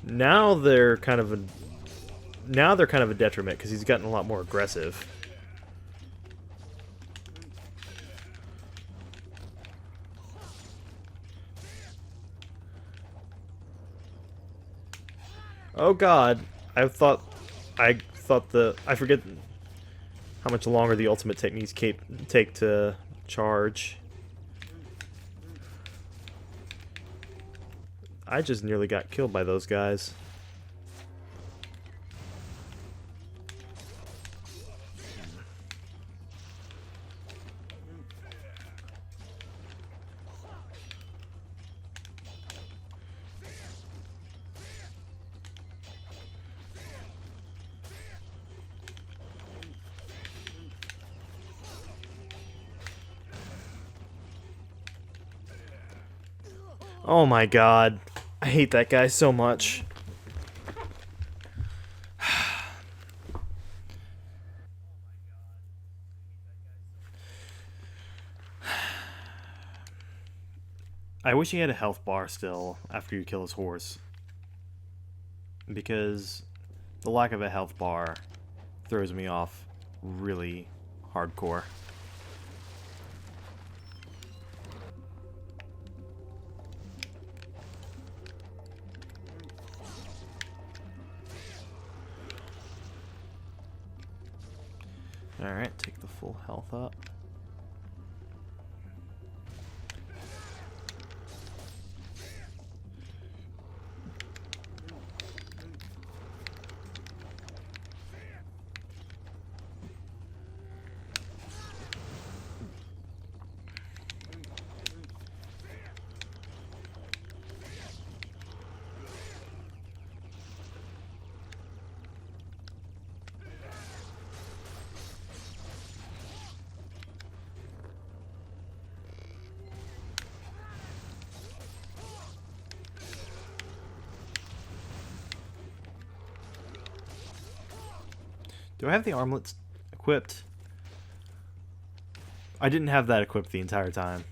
Speaker 1: Now they're kind of a detriment because he's gotten a lot more aggressive. Oh god, I forget how much longer the ultimate techniques take to charge. I just nearly got killed by those guys. Oh my god. I hate that guy so much. I wish he had a health bar still after you kill his horse. Because the lack of a health bar throws me off really hardcore. Alright, take the full health up. Do I have the armlets equipped? I didn't have that equipped the entire time.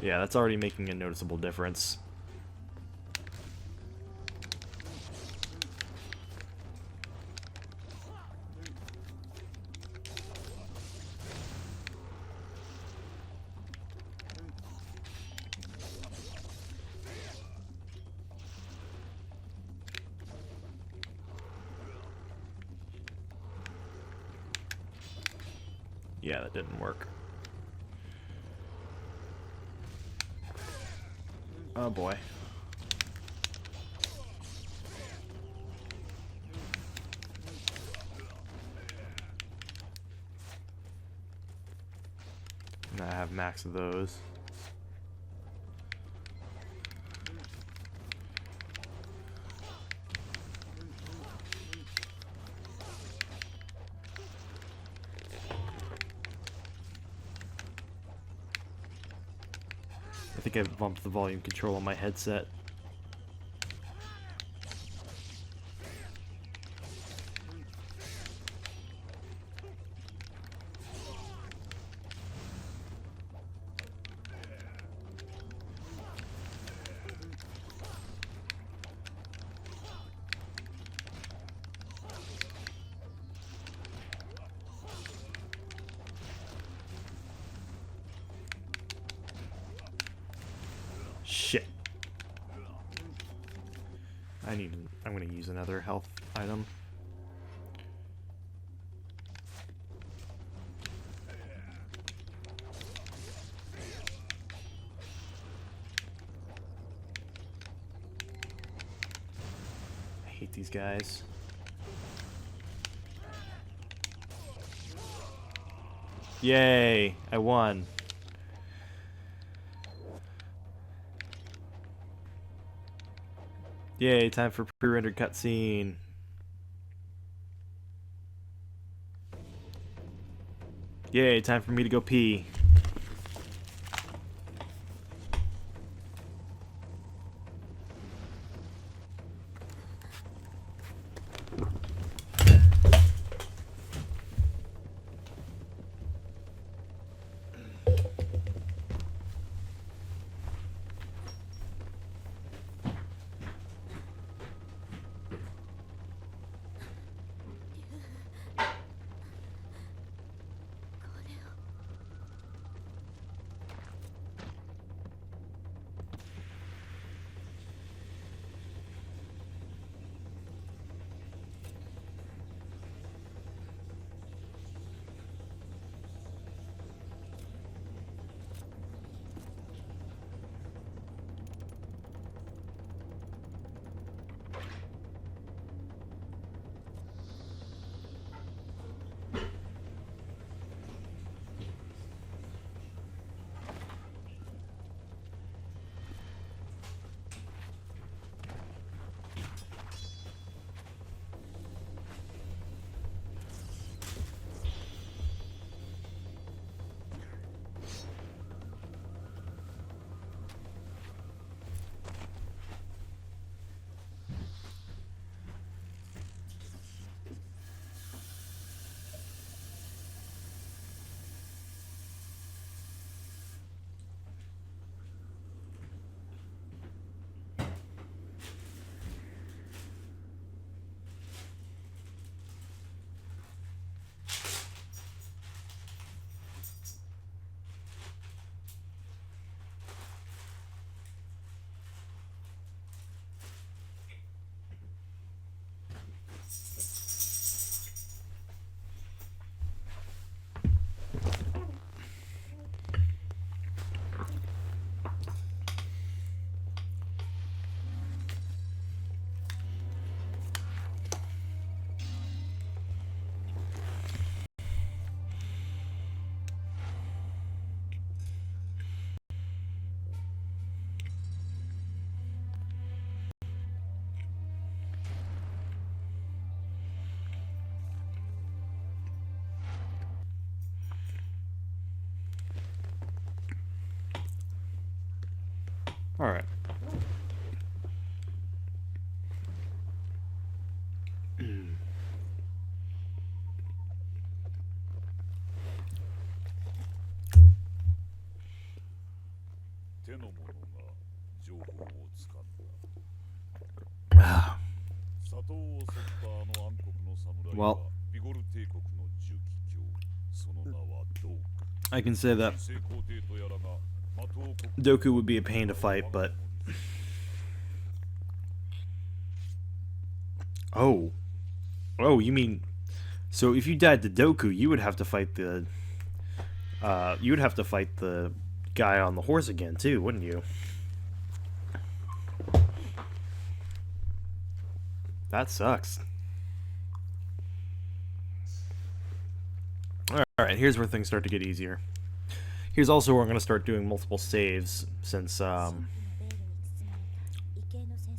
Speaker 1: Yeah, that's already making a noticeable difference. Yeah, that didn't work. Oh boy. And I have max of those. I think I bumped the volume control on my headset. Shit. I'm gonna use another health item. I hate these guys. Yay, I won. Yay, time for pre-rendered cutscene. Yay, time for me to go pee. Alright. Well, I can say that Doku would be a pain to fight, but... Oh. Oh, you mean... So if you died to Doku, you would have to fight the You would have to fight the guy on the horse again, too, wouldn't you? That sucks. Alright, here's where things start to get easier. Here's also where I'm going to start doing multiple saves, since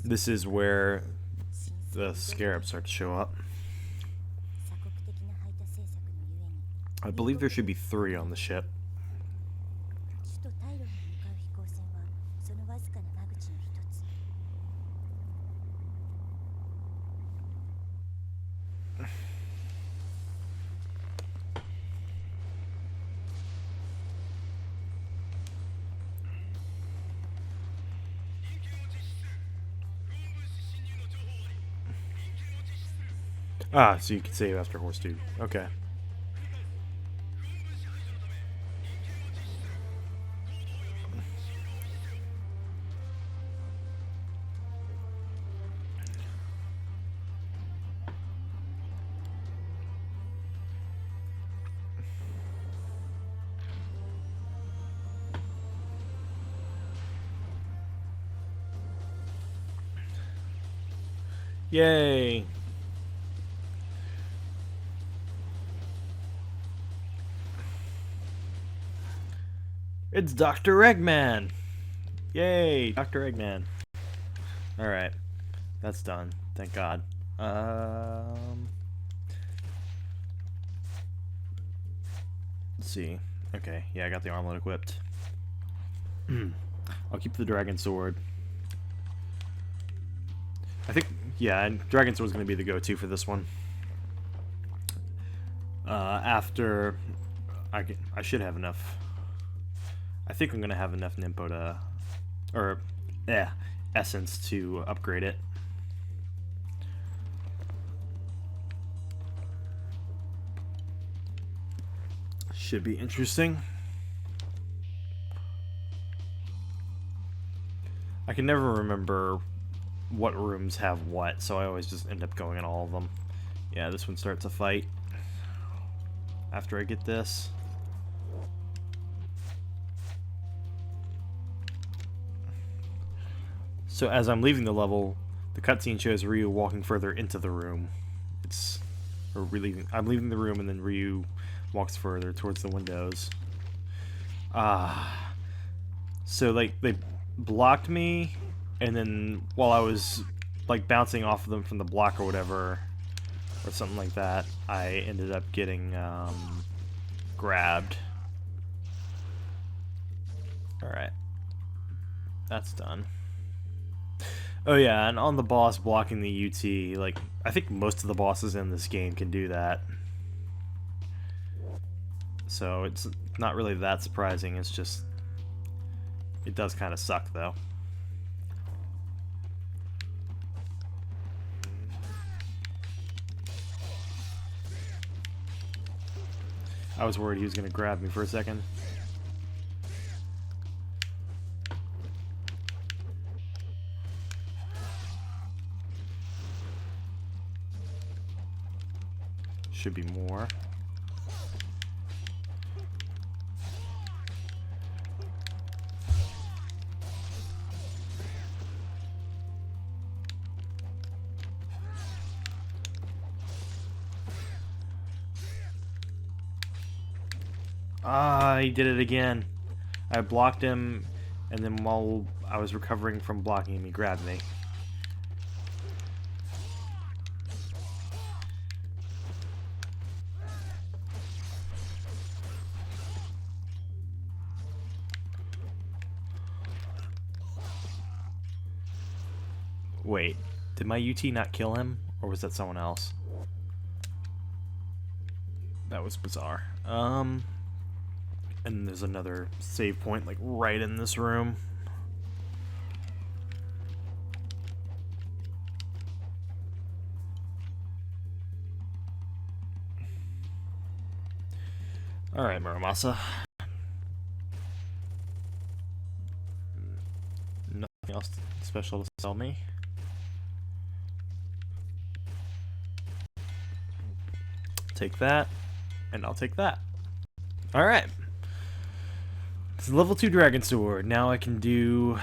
Speaker 1: this is where the scarabs start to show up. I believe there should be 3 on the ship. Ah, so you can save after horse 2. Okay. Yay! It's Dr. Eggman! Yay! Dr. Eggman. Alright. That's done. Thank God. Let's see. Okay, yeah, I got the armlet equipped. I'll keep the dragon sword. I think, yeah, and dragon sword's gonna be the go-to for this one. After I should have enough. I think I'm gonna have enough Nimpo to, or, essence to upgrade it. Should be interesting. I can never remember what rooms have what, so I always just end up going in all of them. Yeah, this one starts a fight. After I get this. So as I'm leaving the level, the cutscene shows Ryu walking further into the room. I'm leaving the room and then Ryu walks further towards the windows. So like they blocked me, and then while I was like bouncing off of them from the block or whatever, or something like that, I ended up getting grabbed. Alright. That's done. Oh yeah, and on the boss blocking the UT, like, I think most of the bosses in this game can do that. So it's not really that surprising, it's just, it does kind of suck though. I was worried he was going to grab me for a second. Should be more. Ah, he did it again. I blocked him, and then while I was recovering from blocking him, he grabbed me. Wait, did my UT not kill him, or was that someone else? That was bizarre. And there's another save point, like, right in this room. Alright, Muramasa. Nothing else special to sell me. Take that, and I'll take that. Alright. It's level 2 Dragon Sword. Now I can do...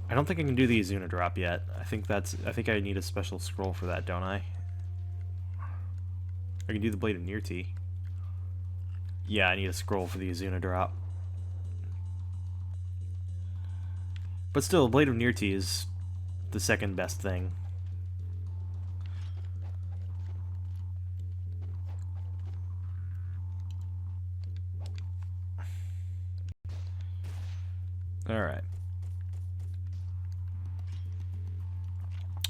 Speaker 1: I don't think I can do the Izuna drop yet. I think I need a special scroll for that, don't I? I can do the Blade of Nirti. Yeah, I need a scroll for the Izuna drop. But still, Blade of Nirti is the second best thing. Alright.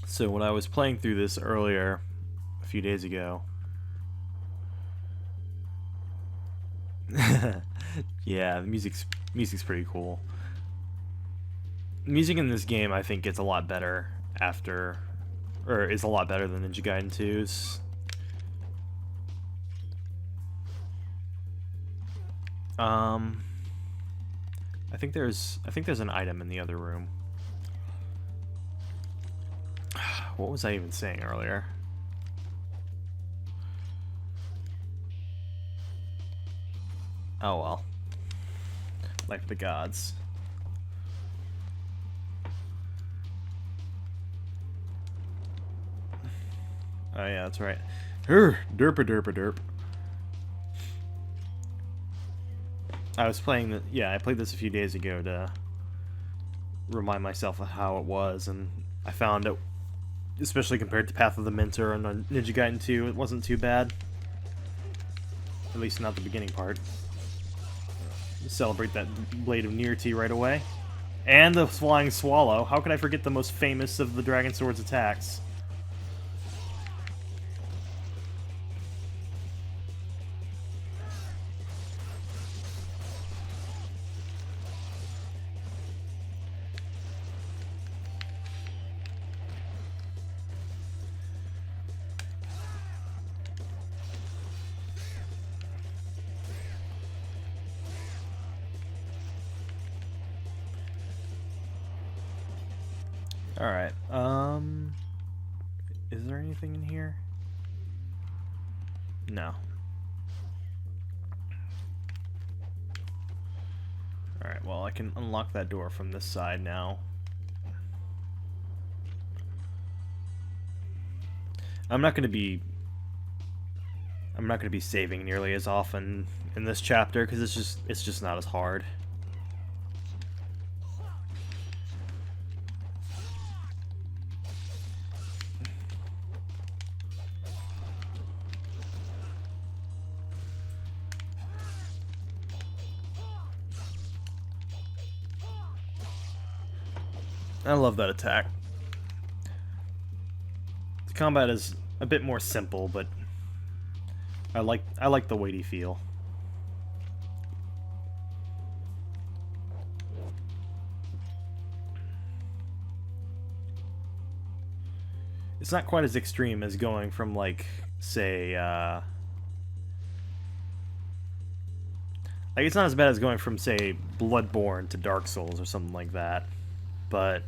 Speaker 1: So when I was playing through this earlier, a few days ago... yeah, the music's pretty cool. The music in this game, I think, gets a lot better after... or is a lot better than Ninja Gaiden 2's. I think there's an item in the other room. What was I even saying earlier? Oh well. Life of the gods. Oh yeah, that's right. Derpa derpa derp. I was playing the... yeah, I played this a few days ago to remind myself of how it was, and I found it, especially compared to Path of the Mentor and Ninja Gaiden 2, it wasn't too bad. At least not the beginning part. Celebrate that Blade of Nirti right away. And the Flying Swallow. How could I forget the most famous of the Dragon Sword's attacks? Alright, is there anything in here? No. Alright, well, I can unlock that door from this side now. I'm not gonna be saving nearly as often in this chapter because it's just not as hard. I love that attack. The combat is a bit more simple, but I like the weighty feel. It's not quite as extreme as going from, like, say, like, it's not as bad as going from, say, Bloodborne to Dark Souls or something like that, but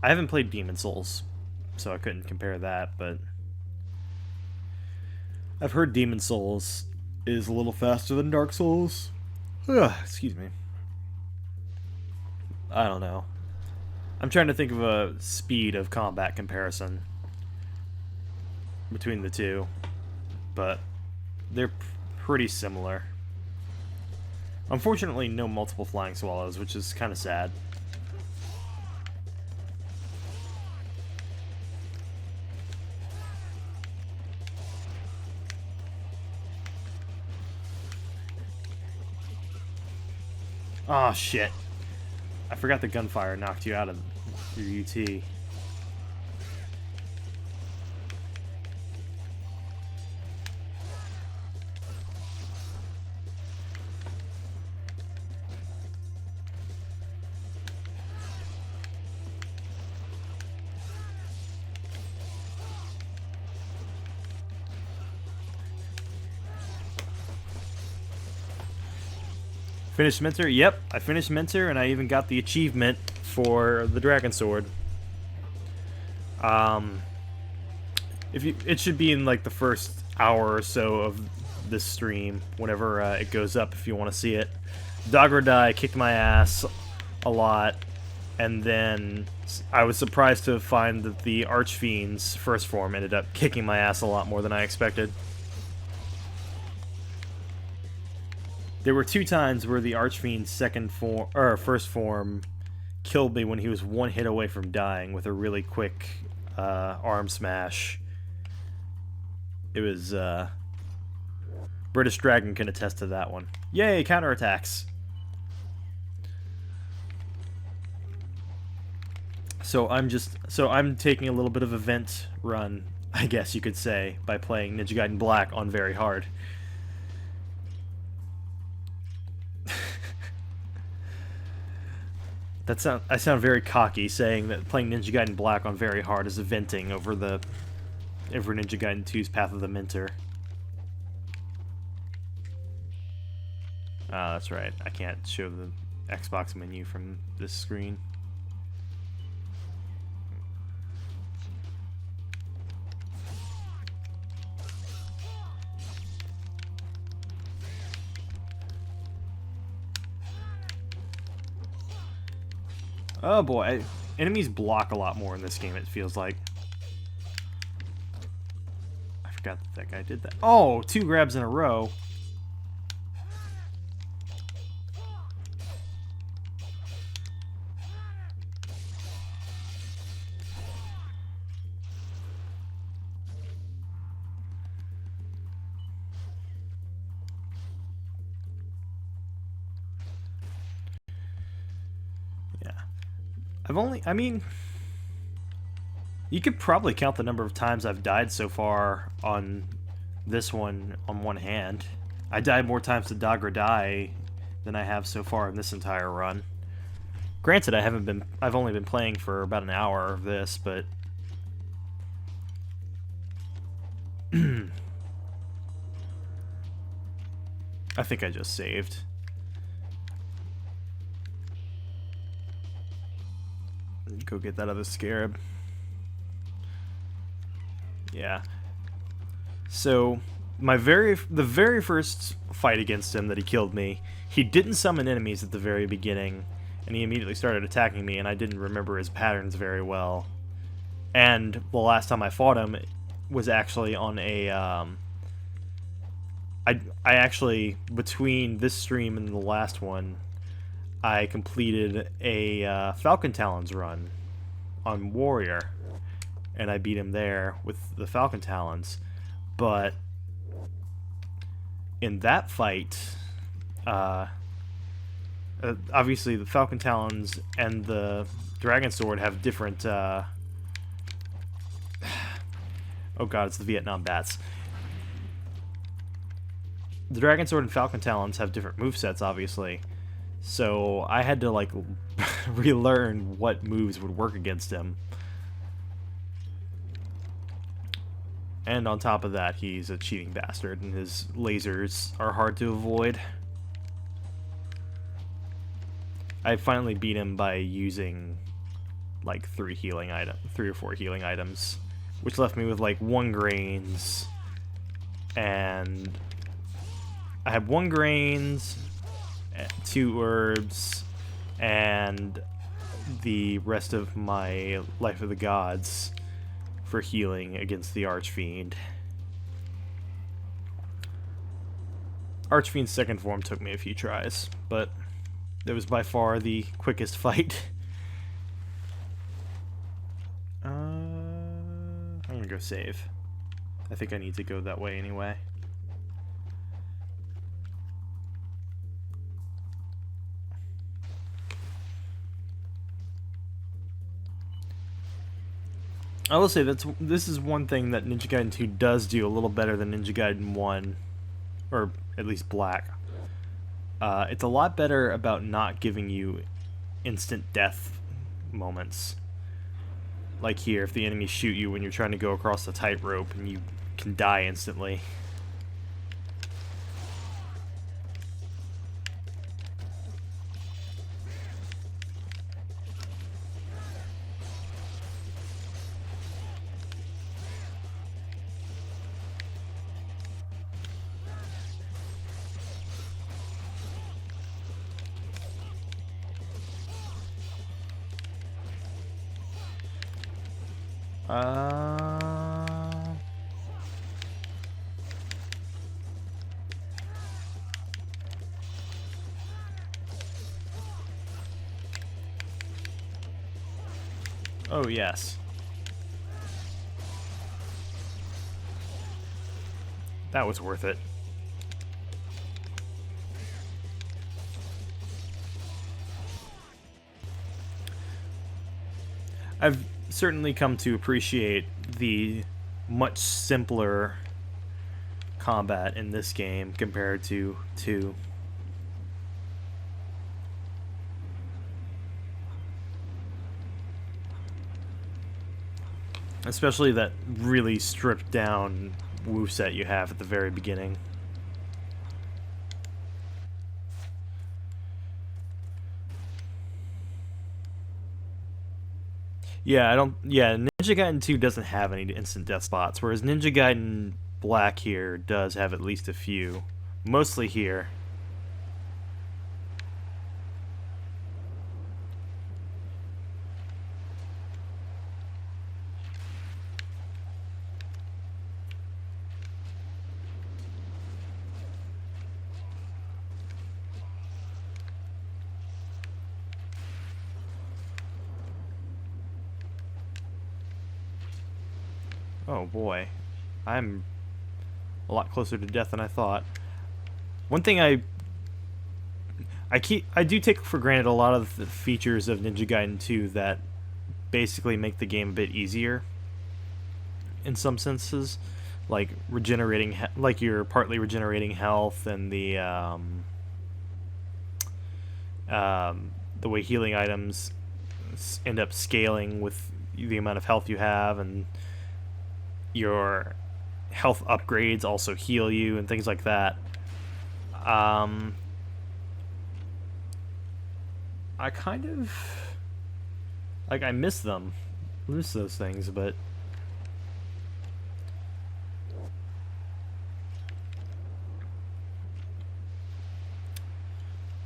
Speaker 1: I haven't played Demon Souls, so I couldn't compare that, but I've heard Demon Souls is a little faster than Dark Souls. Ugh, excuse me. I don't know. I'm trying to think of a speed of combat comparison between the two, but they're pretty similar. Unfortunately, no multiple flying swallows, which is kind of sad. Oh shit. I forgot the gunfire knocked you out of your UT. Finished Mentor? Yep, I finished Mentor, and I even got the achievement for the Dragon Sword. It should be in like the first hour or so of this stream, whenever it goes up, if you want to see it. Dagradai kicked my ass a lot, and then I was surprised to find that the Archfiend's first form ended up kicking my ass a lot more than I expected. There were 2 times where the Archfiend's first form killed me when he was 1 hit away from dying with a really quick arm smash. It was British Dragon can attest to that one. Yay, counterattacks! So I'm taking a little bit of a vent run, I guess you could say, by playing Ninja Gaiden Black on very hard. I sound very cocky saying that playing Ninja Gaiden Black on very hard is venting over Ninja Gaiden 2's Path of the Mentor. Ah, that's right. I can't show the Xbox menu from this screen. Oh boy, enemies block a lot more in this game, it feels like. I forgot that guy did that. Oh, 2 grabs in a row. I mean, you could probably count the number of times I've died so far on this one on one hand. I died more times to Dagradai than I have so far in this entire run. Granted, I've only been playing for about an hour of this, but I think I just saved. Go get that other scarab. Yeah. So, the very first fight against him that he killed me, he didn't summon enemies at the very beginning, and he immediately started attacking me, and I didn't remember his patterns very well. And the last time I fought him was actually on a, I actually, between this stream and the last one, I completed a Falcon Talons run on Warrior, and I beat him there with the Falcon Talons. But in that fight, obviously the Falcon Talons and the Dragon Sword have different... oh god, it's the Vietnam Bats. The Dragon Sword and Falcon Talons have different movesets, obviously. So I had to, like, relearn what moves would work against him. And on top of that, he's a cheating bastard, and his lasers are hard to avoid. I finally beat him by using, like, 3 or 4 healing items, which left me with, like, 1 grains, and I had 1 grains, 2 herbs, and the rest of my Life of the Gods for healing against the Archfiend. Archfiend's second form took me a few tries, but it was by far the quickest fight. I'm gonna go save. I think I need to go that way anyway. I will say this is one thing that Ninja Gaiden 2 does do a little better than Ninja Gaiden 1, or at least Black. It's a lot better about not giving you instant death moments. Like here, if the enemies shoot you when you're trying to go across the tightrope and you can die instantly. Uh... Oh, yes. That was worth it. I've certainly come to appreciate the much simpler combat in this game compared to 2. Especially that really stripped down moveset you have at the very beginning. Yeah, I don't. Yeah, Ninja Gaiden 2 doesn't have any instant death spots, whereas Ninja Gaiden Black here does have at least a few. Mostly here. Oh boy. I'm a lot closer to death than I thought. One thing I do take for granted a lot of the features of Ninja Gaiden 2 that basically make the game a bit easier in some senses, like regenerating, like you're partly regenerating health, and the way healing items end up scaling with the amount of health you have, and your health upgrades also heal you and things like that. I kind of like, I miss those things, but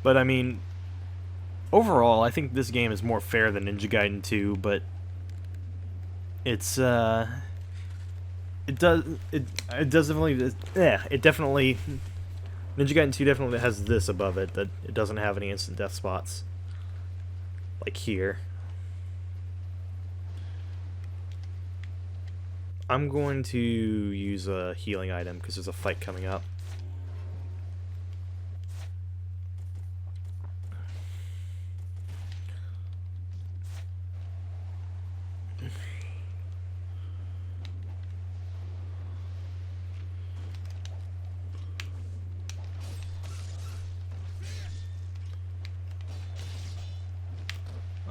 Speaker 1: I mean, overall, I think this game is more fair than Ninja Gaiden 2, but it's it definitely, Ninja Gaiden 2 definitely has this above it, that it doesn't have any instant death spots like here. I'm going to use a healing item because there's a fight coming up.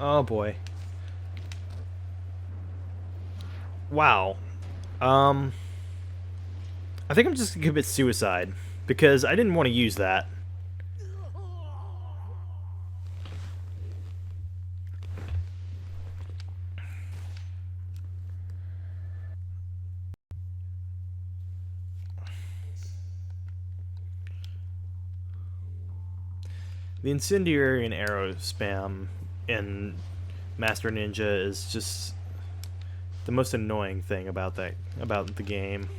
Speaker 1: Oh boy. Wow. I think I'm just gonna commit suicide because I didn't want to use that. The incendiary and arrow spam in Master Ninja is just the most annoying thing about the game.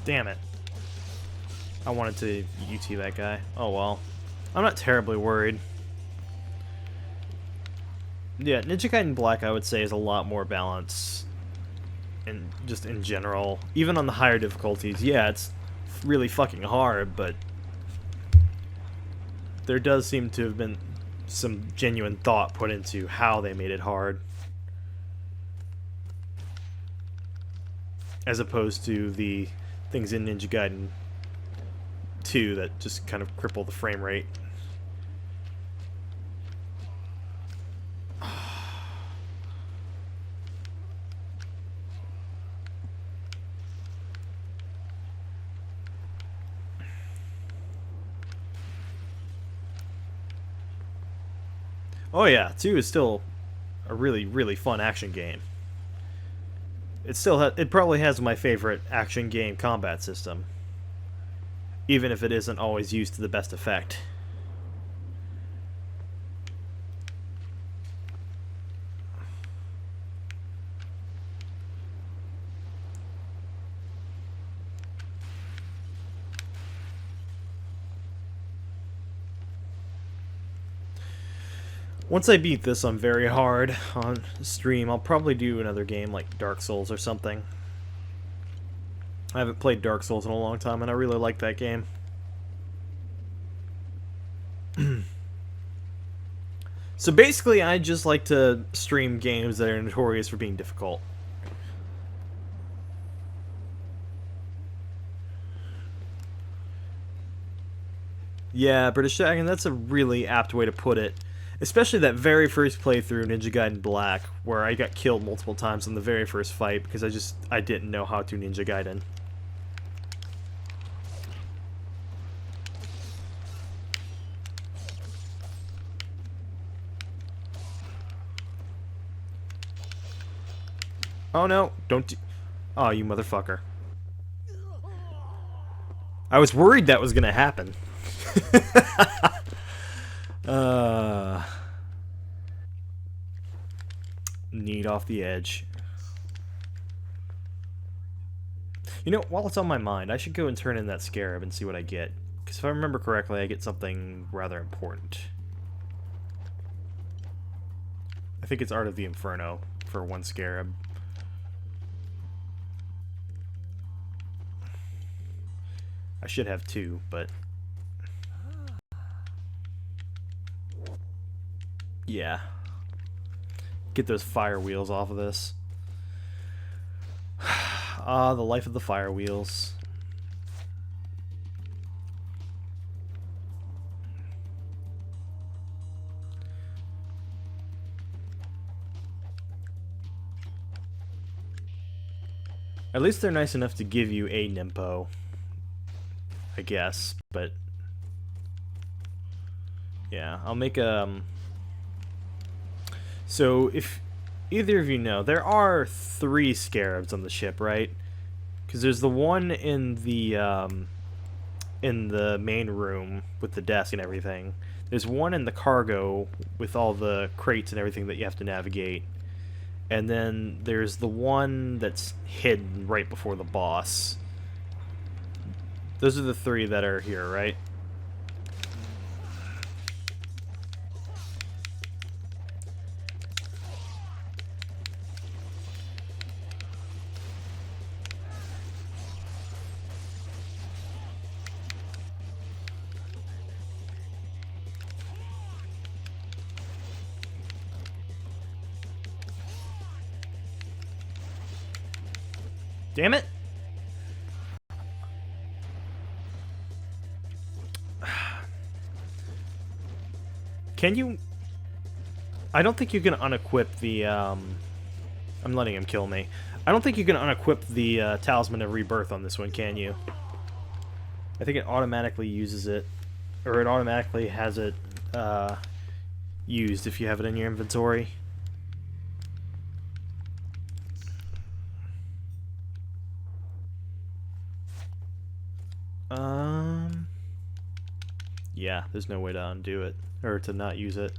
Speaker 1: Damn it. I wanted to UT that guy. Oh well. I'm not terribly worried. Yeah, Ninja Gaiden Black, I would say, is a lot more balanced, and just in general. Even on the higher difficulties, yeah, it's really fucking hard, but there does seem to have been some genuine thought put into how they made it hard, as opposed to the things in Ninja Gaiden 2 that just kind of cripple the frame rate. Oh yeah, 2 is still a really, really fun action game. It probably has my favorite action game combat system, even if it isn't always used to the best effect. Once I beat this on very hard on stream, I'll probably do another game like Dark Souls or something. I haven't played Dark Souls in a long time, and I really like that game. So basically, I just like to stream games that are notorious for being difficult. Yeah, British Dragon, that's a really apt way to put it. Especially that very first playthrough, Ninja Gaiden Black, where I got killed multiple times in the very first fight because I didn't know how to Ninja Gaiden. Oh no, don't oh, you motherfucker. I was worried that was gonna happen. Need off the edge. You know, while it's on my mind, I should go and turn in that scarab and see what I get. Because if I remember correctly, I get something rather important. I think it's Art of the Inferno for one scarab. I should have two, but... yeah. Get those fire wheels off of this. Ah, the life of the fire wheels. At least they're nice enough to give you a Nimpo, I guess, but yeah, I'll make a... So, if either of you know, there are 3 scarabs on the ship, right? Because there's the one in the main room with the desk and everything. There's one in the cargo with all the crates and everything that you have to navigate. And then there's the one that's hidden right before the boss. Those are the 3 that are here, right? Damn it! Can you... I don't think you can unequip the, I'm letting him kill me. I don't think you can unequip the Talisman of Rebirth on this one, can you? I think it automatically uses it. Or it automatically has it, used if you have it in your inventory. Yeah, there's no way to undo it, or to not use it.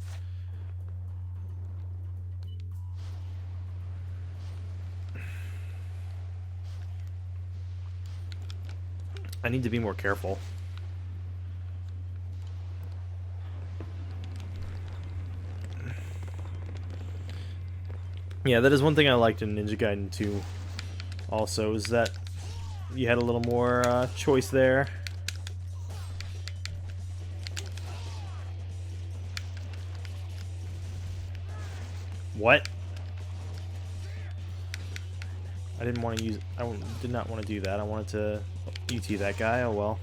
Speaker 1: I need to be more careful. Yeah, that is one thing I liked in Ninja Gaiden 2 also, is that you had a little more choice there. What? I didn't want to use... I did not want to do that. I wanted to UT that guy. Oh well.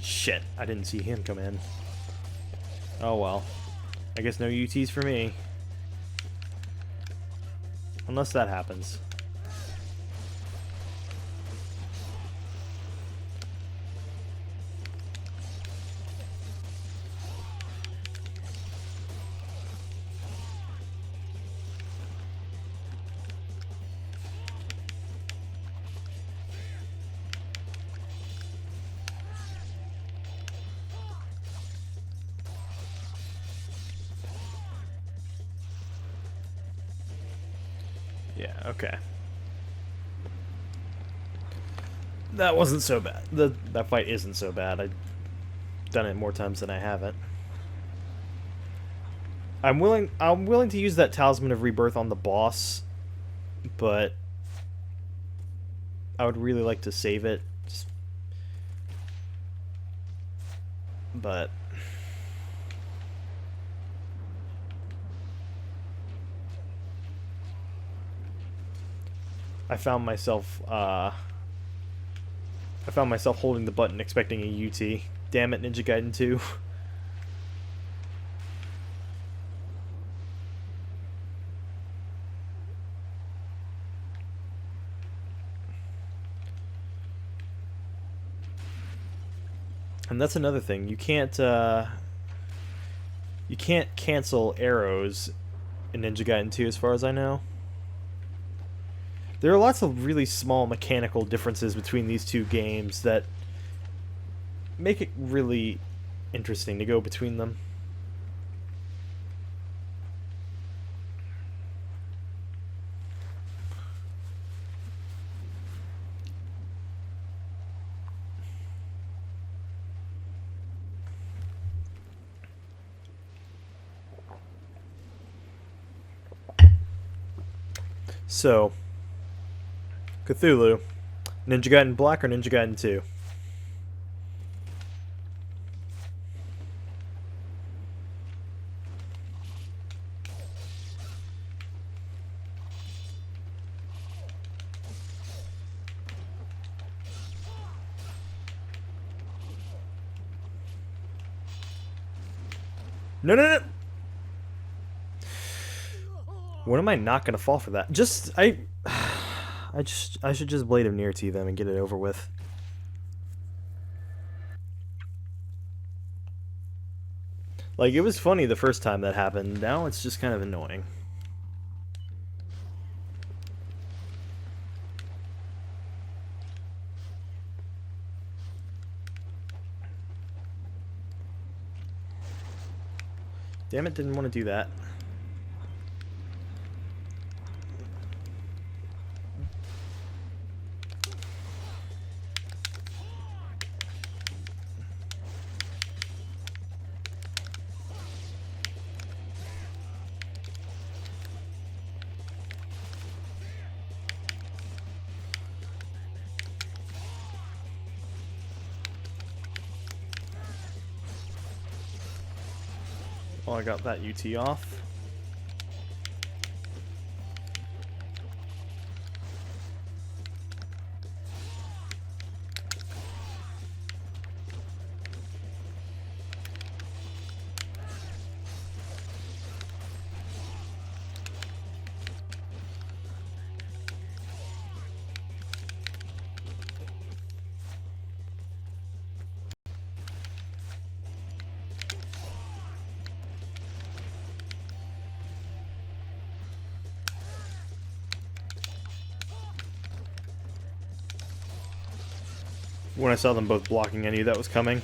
Speaker 1: Shit. I didn't see him come in. Oh well. I guess no UTs for me. Unless that happens. Yeah, okay. That wasn't so bad. That fight isn't so bad. I've done it more times than I haven't. I'm willing to use that Talisman of Rebirth on the boss, but I would really like to save it. But I found myself holding the button expecting a UT. Damn it, Ninja Gaiden 2. And that's another thing. You can't cancel arrows in Ninja Gaiden 2 as far as I know. There are lots of really small mechanical differences between these two games that make it really interesting to go between them. So, Cthulhu, Ninja Gaiden Black or Ninja Gaiden 2? No, no, no! When am I not gonna fall for that? I should just Blade of Near to them and get it over with. Like, it was funny the first time that happened. Now it's just kind of annoying. Damn it, didn't want to do that. Well, I got that UT off. When I saw them both blocking, I knew that was coming.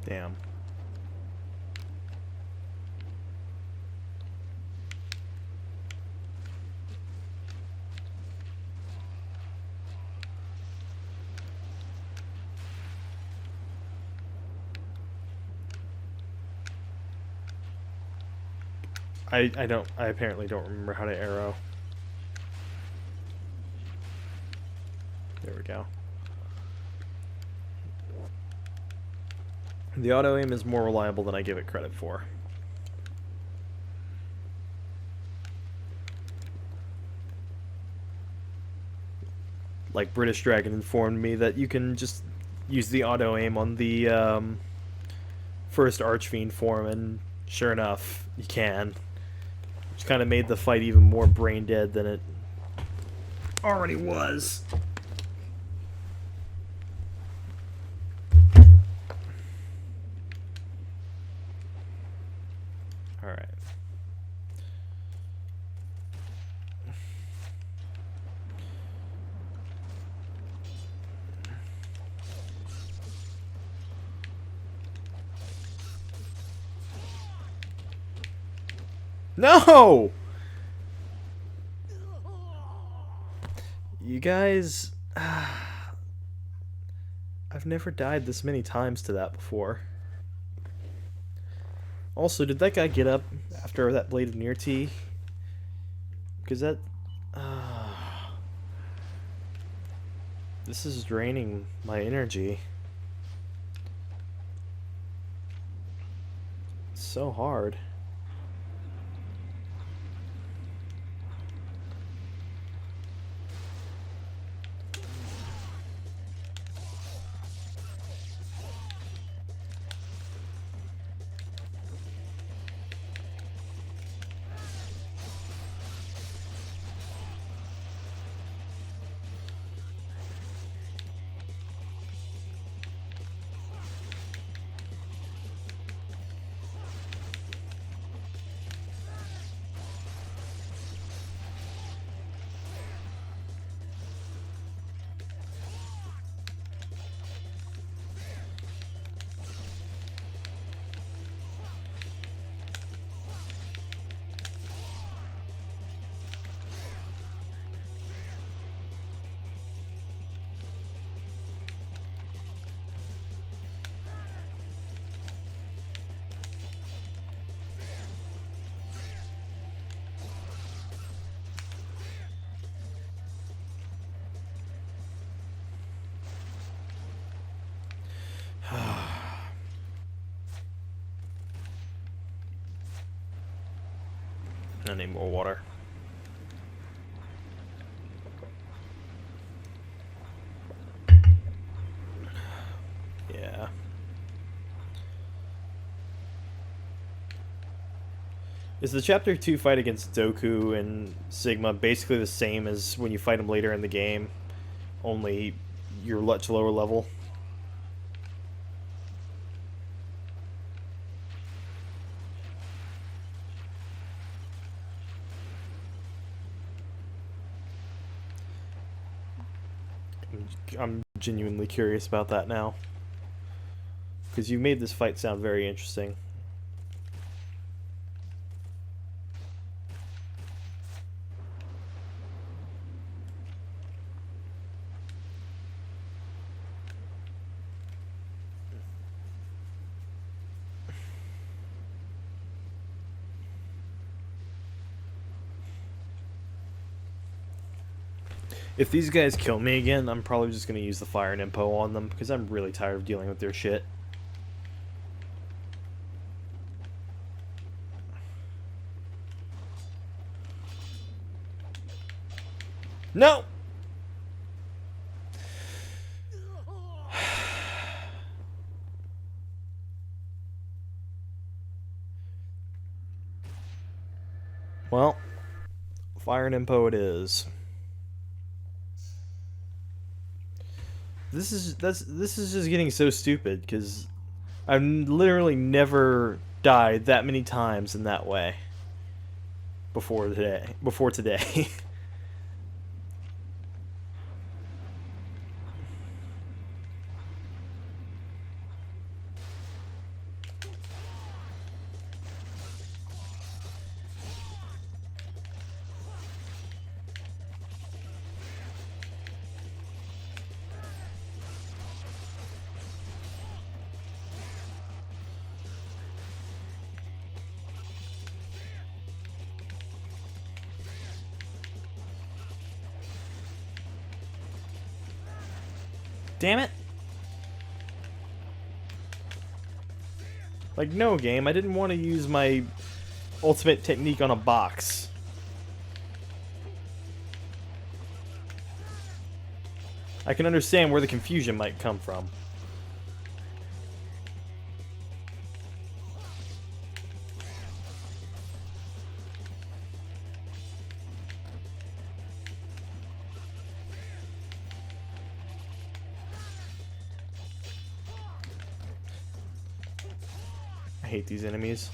Speaker 1: Damn. I apparently don't remember how to arrow. There we go. The auto aim is more reliable than I give it credit for. Like British Dragon informed me that you can just use the auto aim on the first Archfiend form, and sure enough, you can. Which kind of made the fight even more brain dead than it already was. Alright. No! You guys... I've never died this many times to that before. Also, did that guy get up after that blade of near T? Because that... this is draining my energy. It's so hard. I need more water. Yeah. Is the Chapter 2 fight against Doku and Sigma basically the same as when you fight them later in the game? Only you're much lower level? I'm genuinely curious about that now. Because you made this fight sound very interesting. If these guys kill me again, I'm probably just going to use the Fire and Impo on them, because I'm really tired of dealing with their shit. No! Well, Fire and Impo it is. This is just getting so stupid, because I've literally never died that many times in that way before today. Damn it! Like, no, game. I didn't want to use my ultimate technique on a box. I can understand where the confusion might come from. I hate these enemies.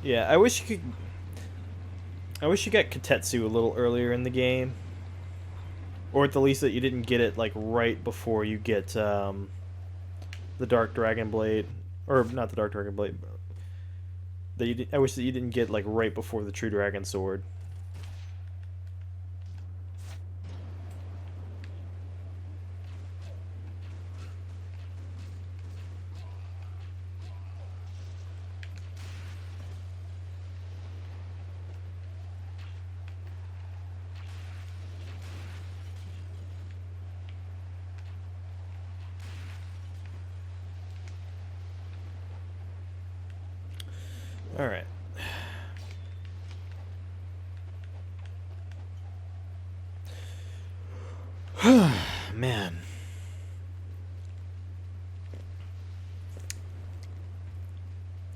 Speaker 1: Yeah, I wish you could. I wish you got Katetsu a little earlier in the game, or at the least that you didn't get it like right before you get the Dark Dragon Blade, or not the Dark Dragon Blade. That you I wish that you didn't get like right before the True Dragon Sword. All right. Man.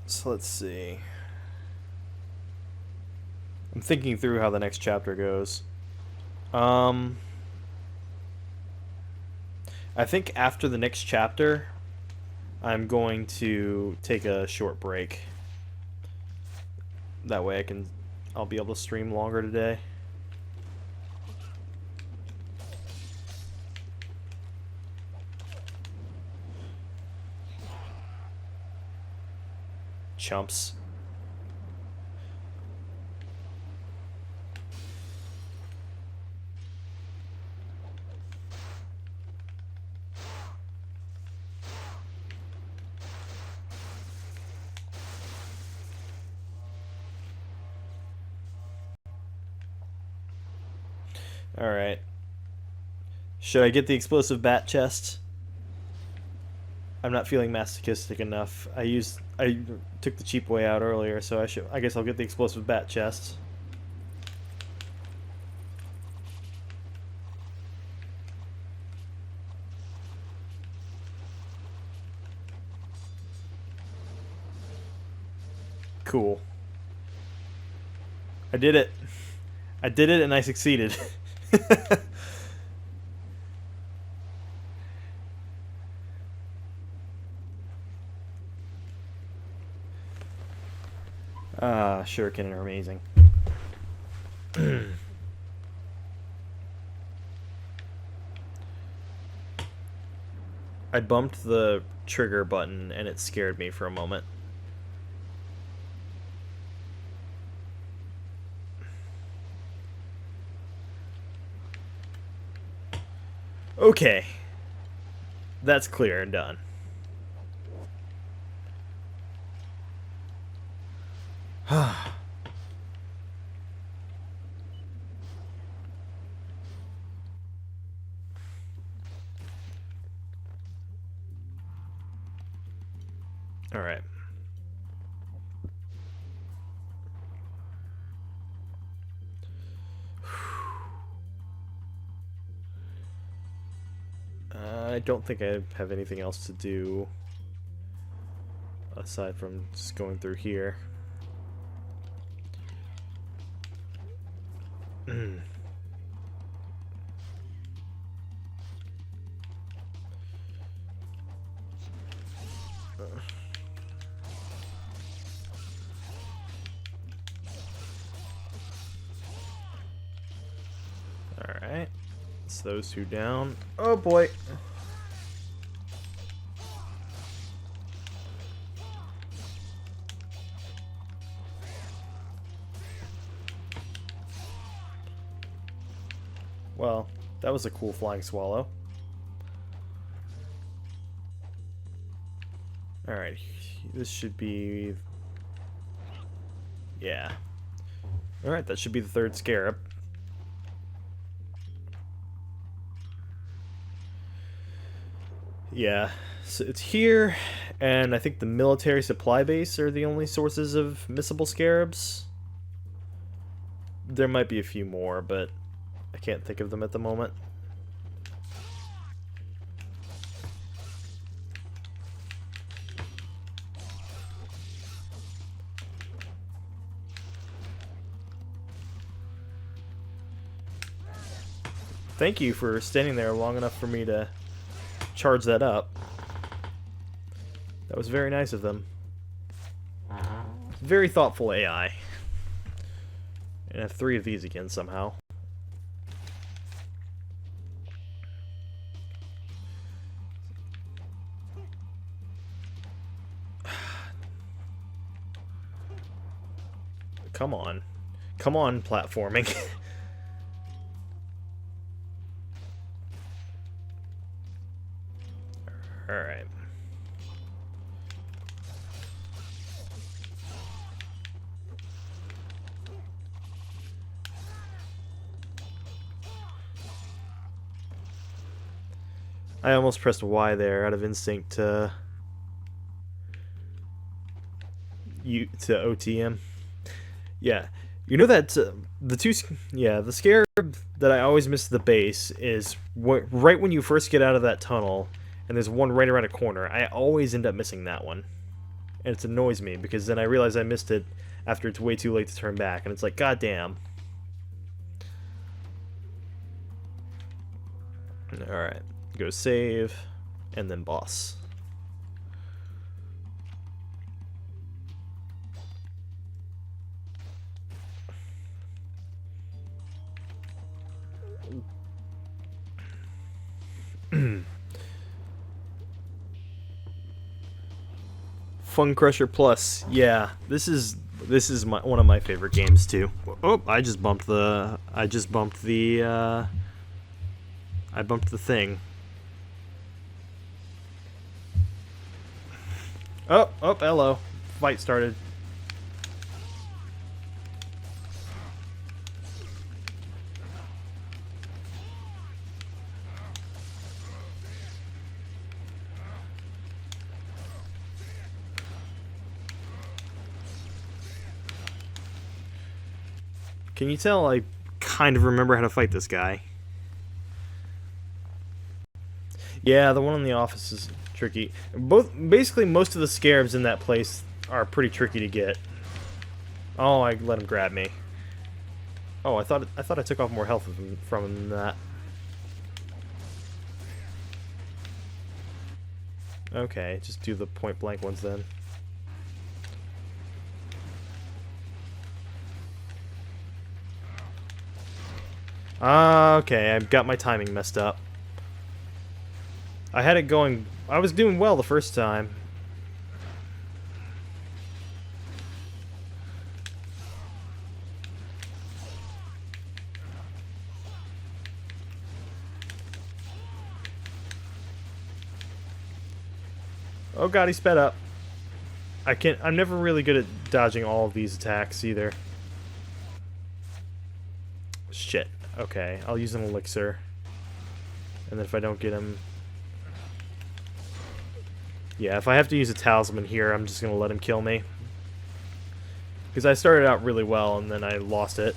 Speaker 1: So let's see. I'm thinking through how the next chapter goes. I think after the next chapter, I'm going to take a short break. That way I'll be able to stream longer today. Chumps. Alright. Should I get the explosive bat chest? I'm not feeling masochistic enough. I took the cheap way out earlier, so I guess I'll get the explosive bat chest. Cool. I did it. I did it and I succeeded. Shuriken are amazing. I bumped the trigger button and it scared me for a moment. Okay. That's clear and done. All right. I don't think I have anything else to do aside from just going through here. Alright. It's those two down. Oh boy. Well, that was a cool flying swallow. Alright, this should be... Yeah. Alright, that should be the third scarab. Yeah, so it's here, and I think the military supply base are the only sources of missable scarabs. There might be a few more, but I can't think of them at the moment. Thank you for standing there long enough for me to charge that up. That was very nice of them. Very thoughtful AI. And I have 3 of these again somehow. Come on. Come on, platforming. Alright. I almost pressed Y there out of instinct to OTM. Yeah. You know that the scarab that I always miss the base is right when you first get out of that tunnel, and there's one right around a corner. I always end up missing that one, and it annoys me because then I realize I missed it after it's way too late to turn back, and it's like, god damn. All right, go save, and then boss. Fun Crusher Plus, yeah, this is one of my favorite games too. Oh, I bumped the thing. Oh, hello. Fight started. Can you tell I kind of remember how to fight this guy? Yeah, the one in the office is tricky. Basically, most of the scarabs in that place are pretty tricky to get. Oh, I let him grab me. Oh, I thought I took off more health from him than that. Okay, just do the point blank ones then. Okay, I've got my timing messed up. I had it going... I was doing well the first time. Oh god, he sped up. I'm never really good at dodging all of these attacks either. Shit. Okay, I'll use an elixir. And then if I don't get him... Yeah, if I have to use a talisman here, I'm just gonna let him kill me. Because I started out really well, and then I lost it.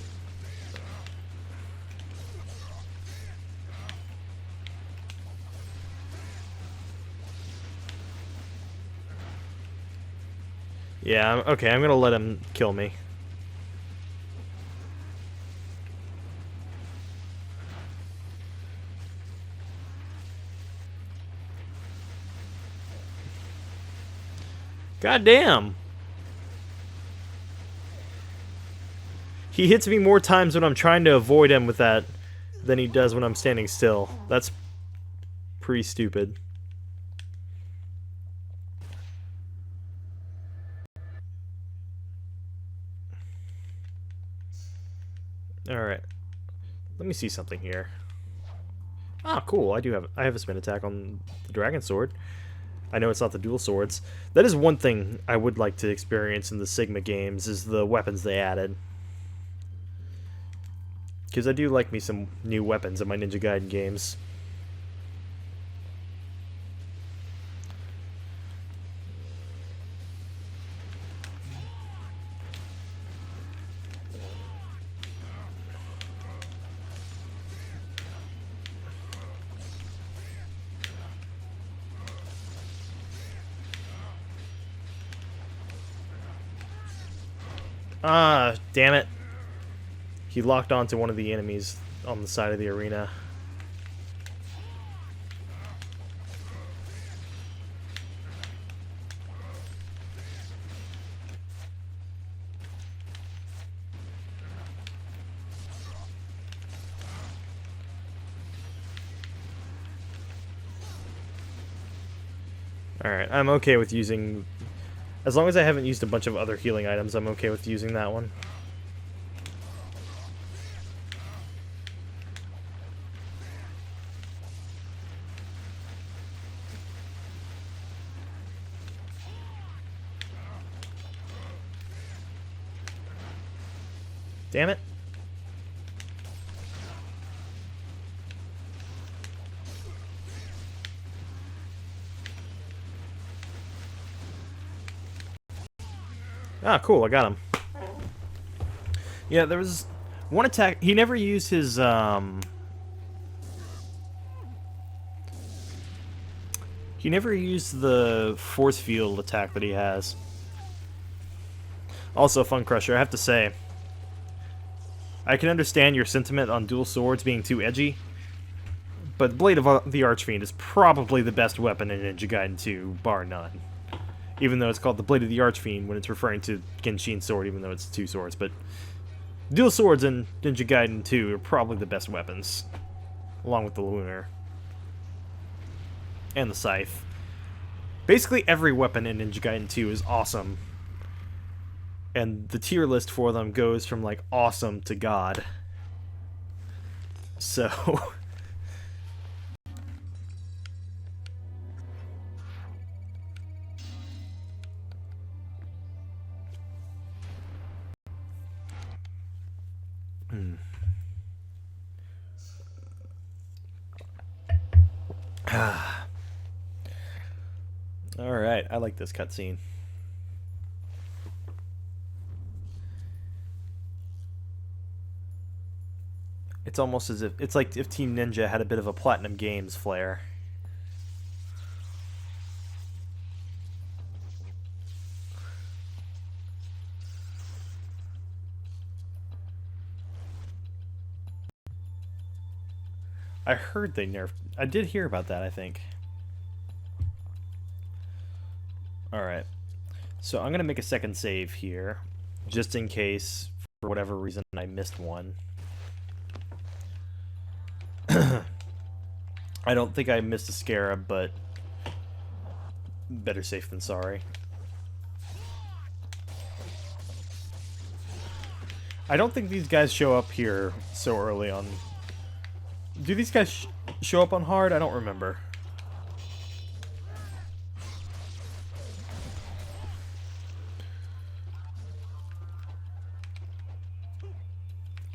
Speaker 1: Yeah, okay, I'm gonna let him kill me. God damn! He hits me more times when I'm trying to avoid him with that than he does when I'm standing still. That's pretty stupid. Alright. Let me see something here. Ah, cool. I have a spin attack on the dragon sword. I know it's not the dual swords. That is one thing I would like to experience in the Sigma games, is the weapons they added. Because I do like me some new weapons in my Ninja Gaiden games. Ah, damn it. He locked onto one of the enemies on the side of the arena. Alright, I'm okay with using... As long as I haven't used a bunch of other healing items, I'm okay with using that one. Damn it. Ah, cool, I got him. Yeah, there was one attack. He never used his, He never used the force field attack that he has. Also, Fun Crusher, I have to say, I can understand your sentiment on dual swords being too edgy, but Blade of the Archfiend is probably the best weapon in Ninja Gaiden 2, bar none. Even though it's called the Blade of the Archfiend when it's referring to Genshin's sword, even though it's two swords. But dual swords in Ninja Gaiden 2 are probably the best weapons, along with the Lunar. And the Scythe. Basically every weapon in Ninja Gaiden 2 is awesome. And the tier list for them goes from, like, awesome to God. So... Alright, I like this cutscene. It's almost as if... It's like if Team Ninja had a bit of a Platinum Games flair. I heard they nerfed... I did hear about that, I think. Alright. So I'm going to make a second save here, just in case, for whatever reason, I missed one. I don't think I missed a Scarab, but better safe than sorry. I don't think these guys show up here so early on. Do these guys show up on hard? I don't remember.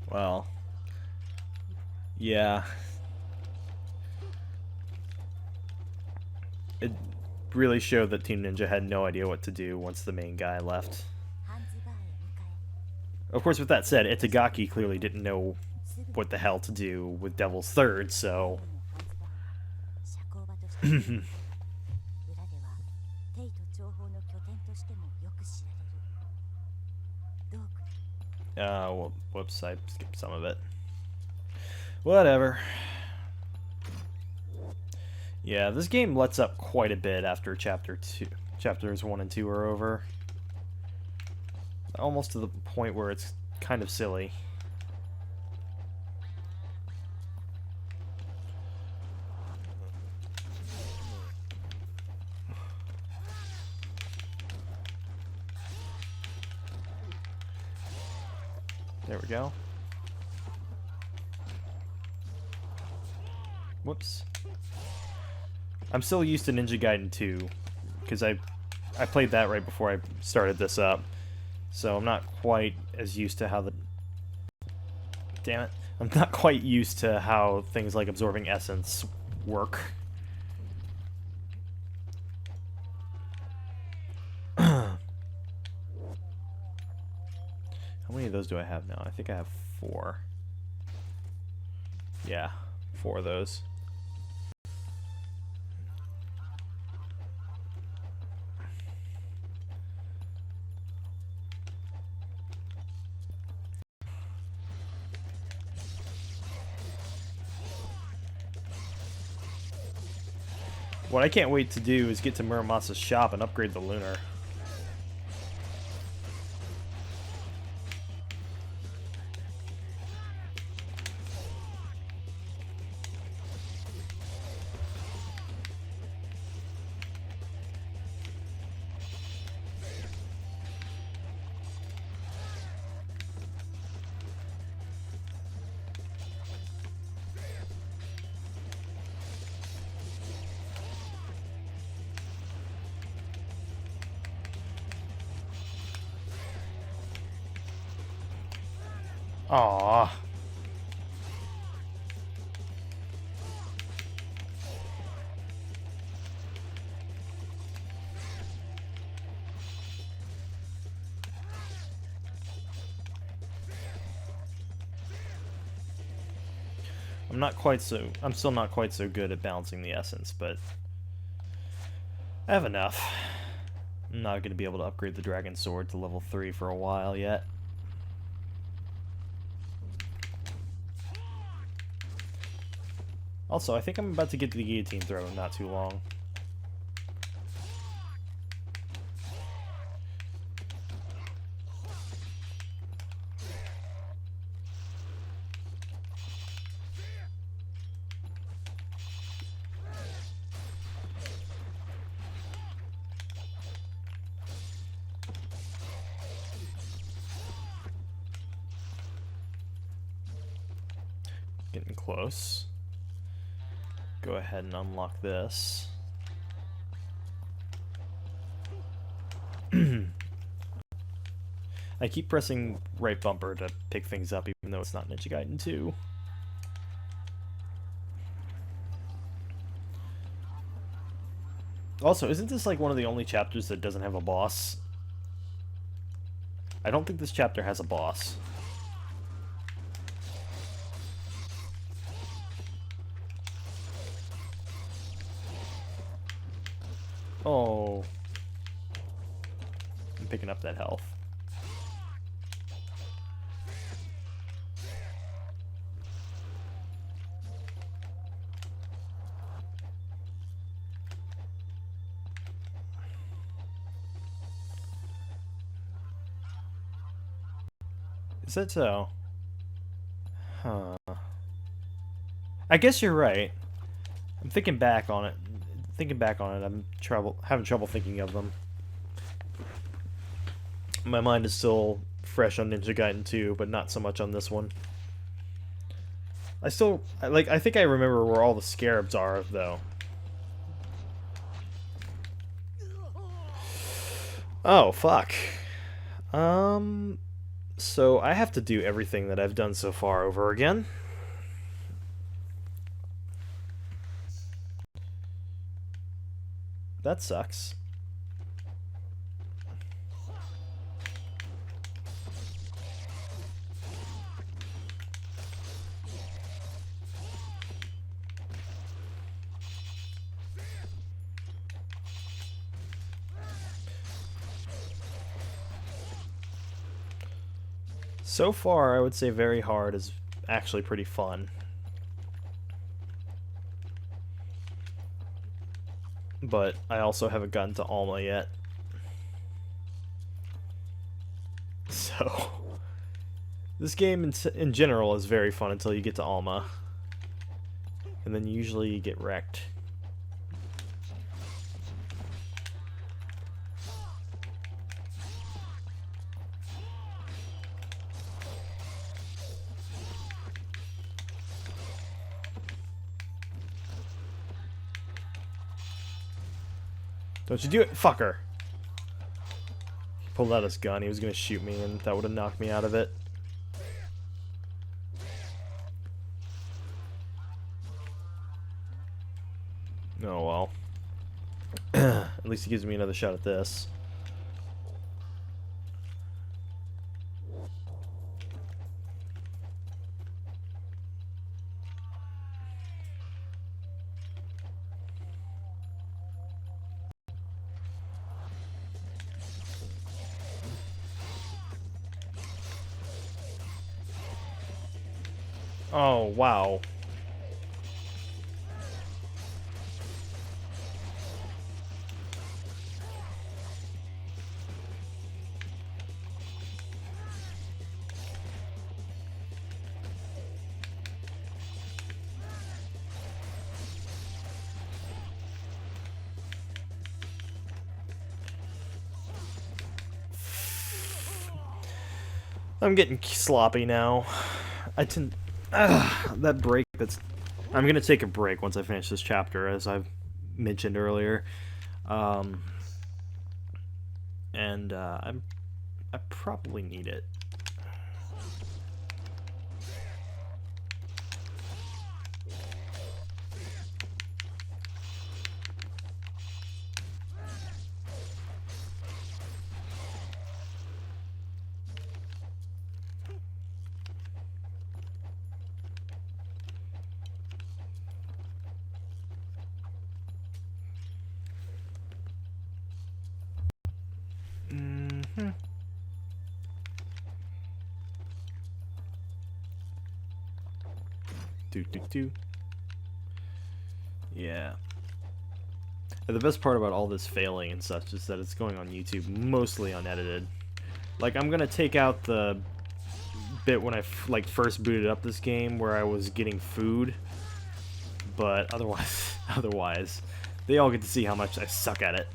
Speaker 1: Well, yeah. It really showed that Team Ninja had no idea what to do once the main guy left. Of course, with that said, Itagaki clearly didn't know what the hell to do with Devil's Third, so... well, whoops, I skipped some of it. Whatever. Yeah, this game lets up quite a bit after chapters 1 and 2 are over. Almost to the point where it's kind of silly. There we go. Whoops. I'm still used to Ninja Gaiden 2 because I played that right before I started this up, so I'm not quite as used to how the... Damn it. I'm not quite used to how things like absorbing essence work. How many of those do I have now? I think I have 4. Yeah, 4 of those. What I can't wait to do is get to Muramasa's shop and upgrade the Lunar. Aww. I'm still not quite so good at balancing the essence, but I have enough. I'm not going to be able to upgrade the Dragon Sword to level 3 for a while yet. Also, I think I'm about to get to the Guillotine Throw in not too long. Getting close. Go ahead and unlock this. I keep pressing right bumper to pick things up even though it's not Ninja Gaiden 2. Also, isn't this like one of the only chapters that doesn't have a boss? I don't think this chapter has a boss. Oh. I'm picking up that health. Is that so? Huh. I guess you're right. I'm thinking back on it. I'm having trouble thinking of them. My mind is still fresh on Ninja Gaiden 2, but not so much on this one. I think I remember where all the scarabs are, though. Oh, fuck. So I have to do everything that I've done so far over again. That sucks. So far, I would say very hard is actually pretty fun. But I also haven't gotten to Alma yet. So, this game in general is very fun until you get to Alma. And then usually you get wrecked. Don't you do it, fucker! Pulled out his gun. He was gonna shoot me, and that would have knocked me out of it. Oh well. At least he gives me another shot at this. Oh, wow. I'm getting sloppy now. I didn't... that break that's... I'm gonna take a break once I finish this chapter, as I've mentioned earlier. And I probably need it. Do. Yeah. And the best part about all this failing and such is that it's going on YouTube, mostly unedited. Like, I'm gonna take out the bit when I first booted up this game where I was getting food, but otherwise, they all get to see how much I suck at it.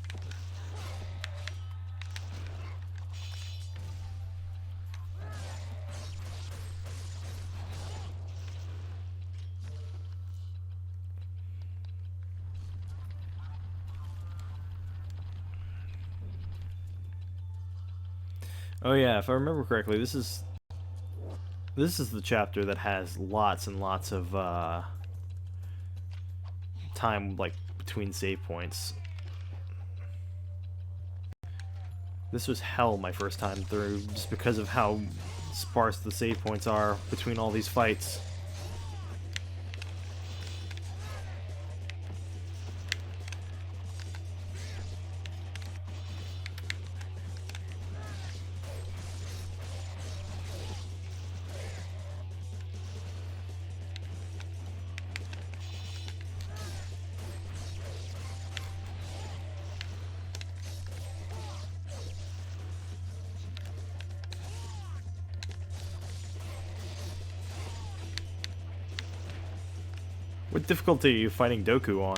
Speaker 1: Oh yeah, if I remember correctly, this is the chapter that has lots and lots of time like between save points. This was hell my first time through, just because of how sparse the save points are between all these fights. What difficulty are you fighting Doku on?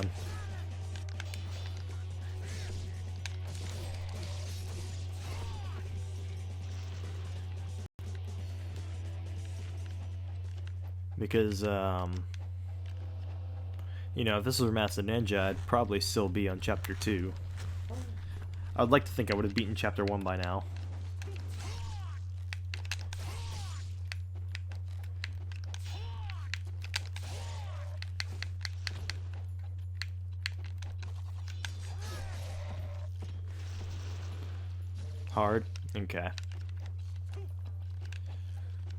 Speaker 1: Because, you know, if this was Master Ninja, I'd probably still be on Chapter 2. I'd like to think I would have beaten Chapter 1 by now. Hard? Okay.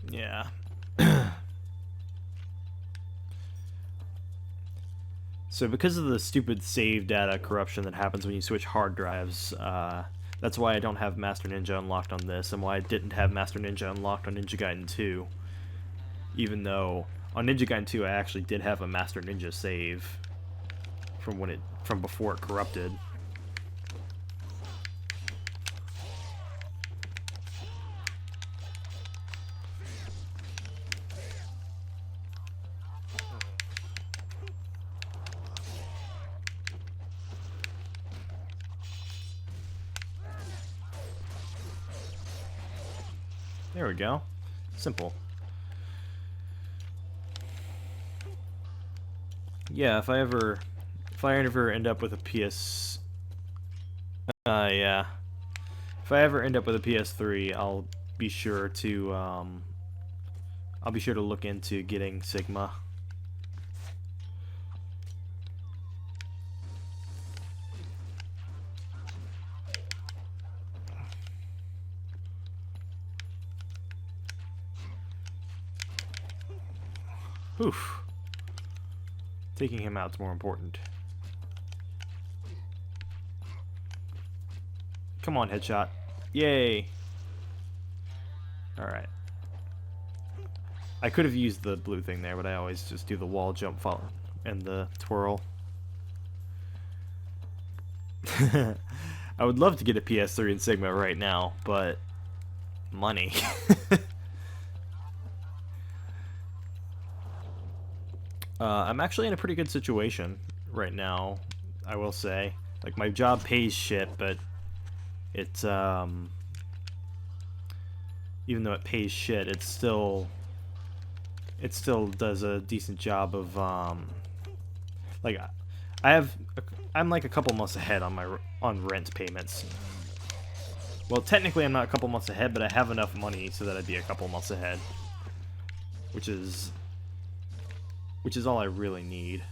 Speaker 1: Yeah. So because of the stupid save data corruption that happens when you switch hard drives, that's why I don't have Master Ninja unlocked on this, and why I didn't have Master Ninja unlocked on Ninja Gaiden 2. Even though on Ninja Gaiden 2 I actually did have a Master Ninja save from before it corrupted. There we go. Simple. Yeah, if I ever end up with a PS Yeah. If I ever end up with a PS3, I'll be sure to look into getting Sigma. Oof. Taking him out's more important. Come on, headshot. Yay. Alright. I could have used the blue thing there, but I always just do the wall jump follow and the twirl. I would love to get a PS3 in Sigma right now, but money. I'm actually in a pretty good situation right now, I will say. Like, my job pays shit, but it's, even though it pays shit, it still does a decent job of, like, I'm like a couple months ahead on rent payments. Well, technically I'm not a couple months ahead, but I have enough money so that I'd be a couple months ahead, which is all I really need.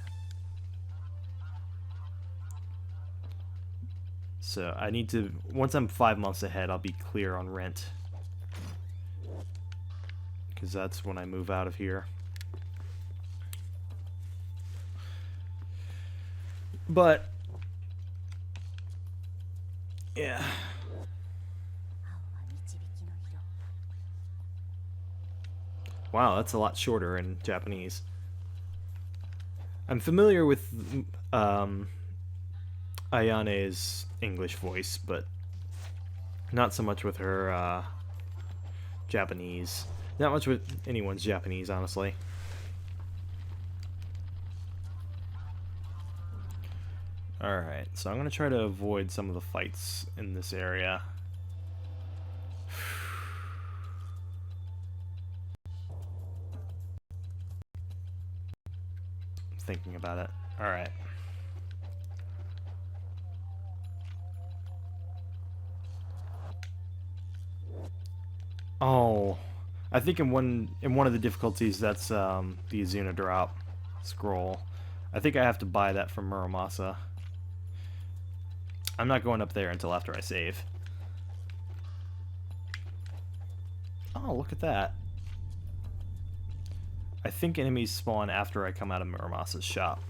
Speaker 1: So I need to, once I'm 5 months ahead, I'll be clear on rent, because that's when I move out of here. But yeah. Wow, that's a lot shorter in Japanese. I'm familiar with Ayane's English voice, but not so much with her Japanese. Not much with anyone's Japanese, honestly. Alright, so I'm going to try to avoid some of the fights in this area. Thinking about it. Alright. Oh, I think in one of the difficulties, that's the Azuna drop scroll. I think I have to buy that from Muramasa. I'm not going up there until after I save. Oh, look at that. I think enemies spawn after I come out of Muramasa's shop.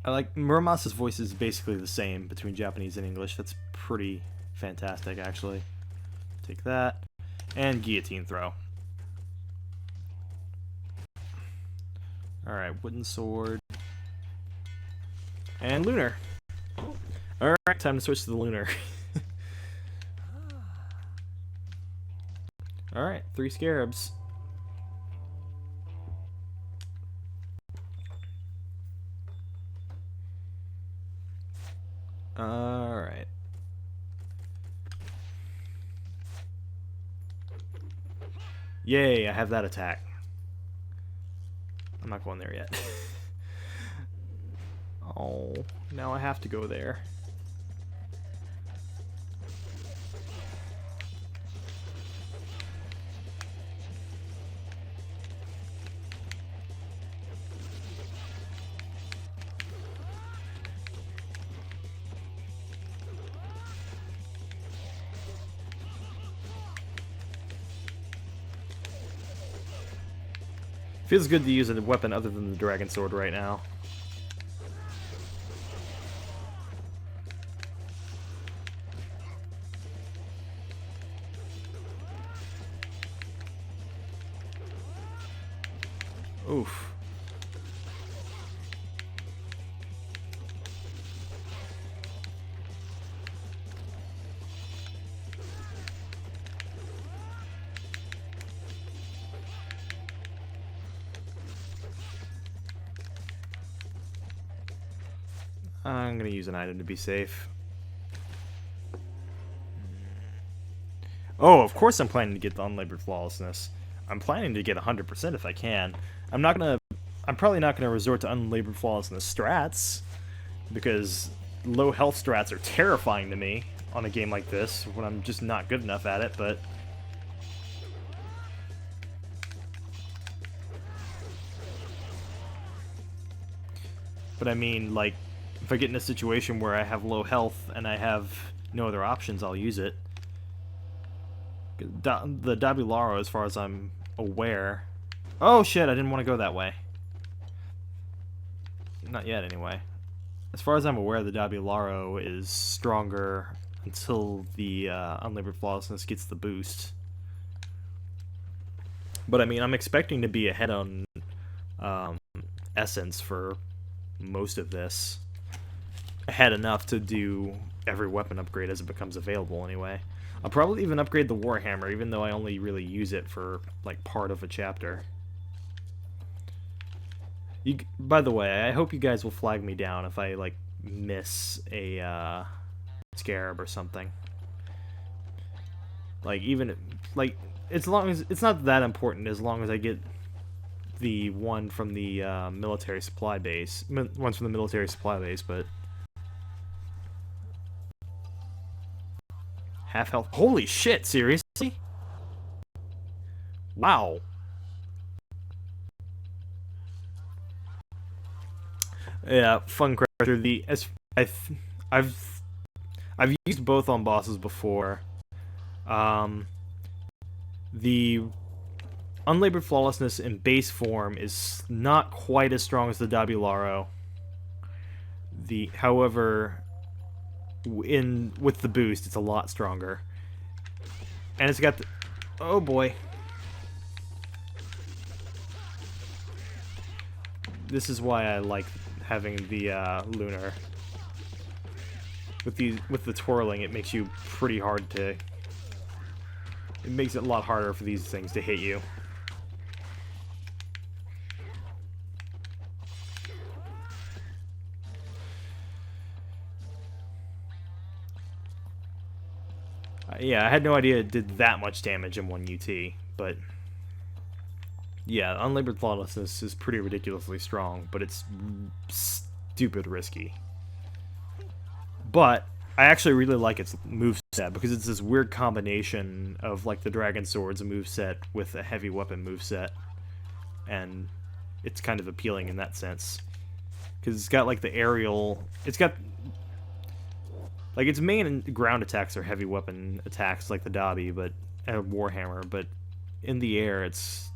Speaker 1: I like Muramasa's voice is basically the same between Japanese and English. That's pretty fantastic, actually. Take that. And guillotine throw. Alright, wooden sword. And lunar. Alright, time to switch to the lunar. Alright, 3 scarabs. Alright. Yay, I have that attack. I'm not going there yet. Oh, now I have to go there. Feels good to use a weapon other than the dragon sword right now. Oof. I'm gonna use an item to be safe. Oh, of course I'm planning to get the unlabored flawlessness. I'm planning to get 100% if I can. I'm probably not gonna resort to unlabored flawlessness strats, because low health strats are terrifying to me on a game like this when I'm just not good enough at it, but I mean, like, if I get in a situation where I have low health and I have no other options, I'll use it. The Dabularo, as far as I'm aware... Oh shit, I didn't want to go that way. Not yet, anyway. As far as I'm aware, the Dabularo is stronger until the Unlabored Flawlessness gets the boost. But I mean, I'm expecting to be ahead on Essence for most of this. Ahead enough to do every weapon upgrade as it becomes available, anyway. I'll probably even upgrade the Warhammer, even though I only really use it for, like, part of a chapter. By the way, I hope you guys will flag me down if I, like, miss a scarab or something. Like, even, like, as long as it's not that important, as long as I get the one from the military supply base, ones from the military supply base, but half health. Holy shit! Seriously? Wow. Yeah, fun character. I've used both on bosses before. The Unlabored Flawlessness in base form is not quite as strong as the Dabularo. However, with the boost, it's a lot stronger. And it's got the... Oh boy. This is why I like having the lunar. With the twirling, it makes you pretty hard to... It makes it a lot harder for these things to hit you. Yeah, I had no idea it did that much damage in 1 UT, but... Yeah, Unlabored Flawlessness is pretty ridiculously strong, but it's stupid risky. But I actually really like its moveset, because it's this weird combination of, like, the Dragon Sword's moveset with a heavy weapon moveset. And it's kind of appealing in that sense. Because it's got, like, the aerial... It's got... Like, its main ground attacks are heavy weapon attacks, like the Dabi, but... And Warhammer, but in the air, it's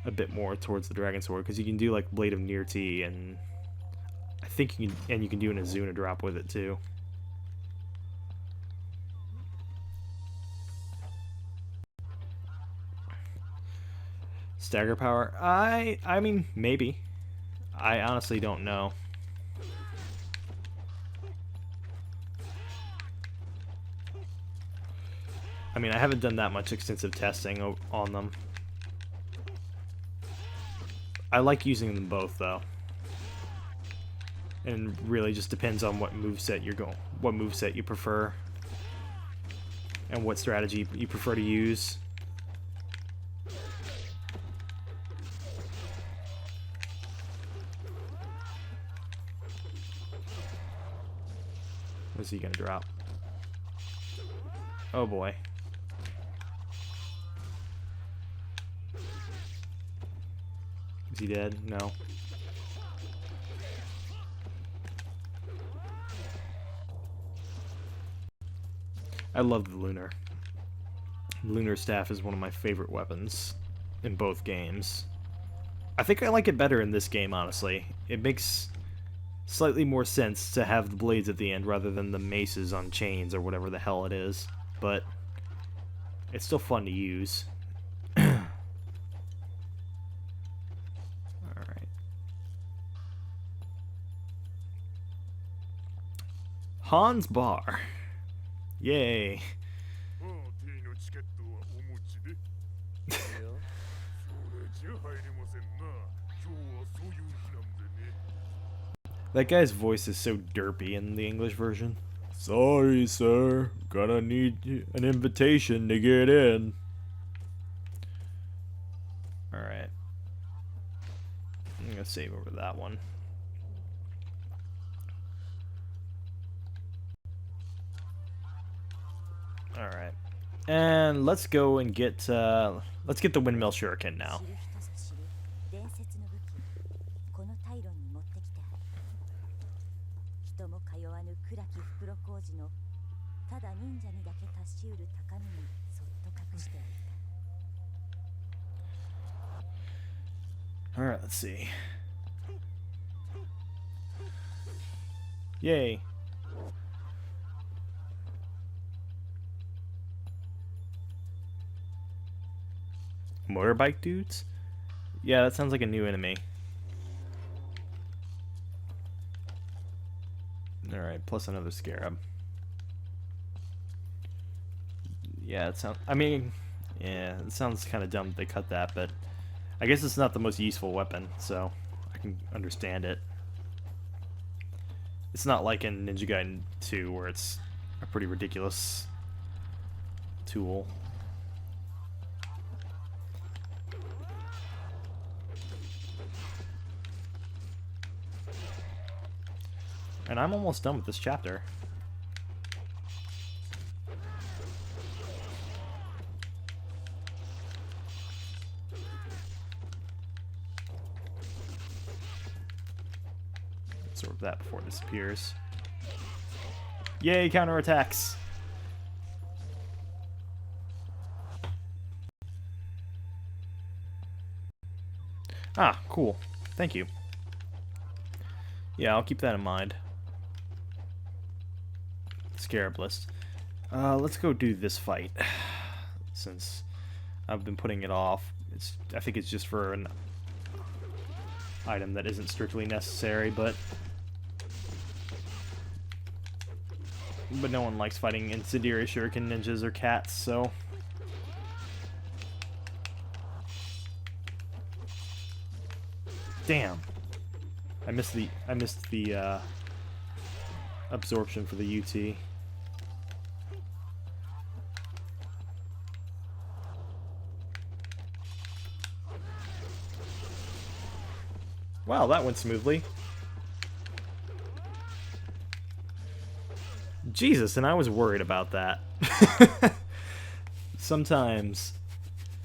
Speaker 1: a bit more towards the Dragon Sword, because you can do, like, Blade of Nirti, and... I think you can do an Azuna drop with it, too. Stagger power? I mean, maybe. I honestly don't know. I mean, I haven't done that much extensive testing on them. I like using them both, though. And really just depends on what moveset what moveset you prefer, and what strategy you prefer to use. What's he gonna drop? Oh boy. Is he dead? No. I love the Lunar. Lunar Staff is one of my favorite weapons in both games. I think I like it better in this game, honestly. It makes slightly more sense to have the blades at the end rather than the maces on chains or whatever the hell it is. But it's still fun to use. Alright. Hans Bar. Yay. That guy's voice is so derpy in the English version. Sorry, sir. Gonna need an invitation to get in. Alright. I'm gonna save over that one. Alright. And let's go and get the windmill shuriken now. Alright, let's see. Yay. Motorbike dudes? Yeah, that sounds like a new enemy. Alright, plus another scarab. Yeah, it sounds... I mean, yeah, it sounds kind of dumb that they cut that, but I guess it's not the most useful weapon, so I can understand it. It's not like in Ninja Gaiden 2, where it's a pretty ridiculous tool. And I'm almost done with this chapter. Absorb that before it disappears. Yay, counterattacks! Ah, cool. Thank you. Yeah, I'll keep that in mind. Scarab list. Let's go do this fight. Since I've been putting it off. I think it's just for an item that isn't strictly necessary, but no one likes fighting incendiary shuriken ninjas or cats, so damn. I missed the absorption for the UT. Wow, that went smoothly. Jesus, and I was worried about that. Sometimes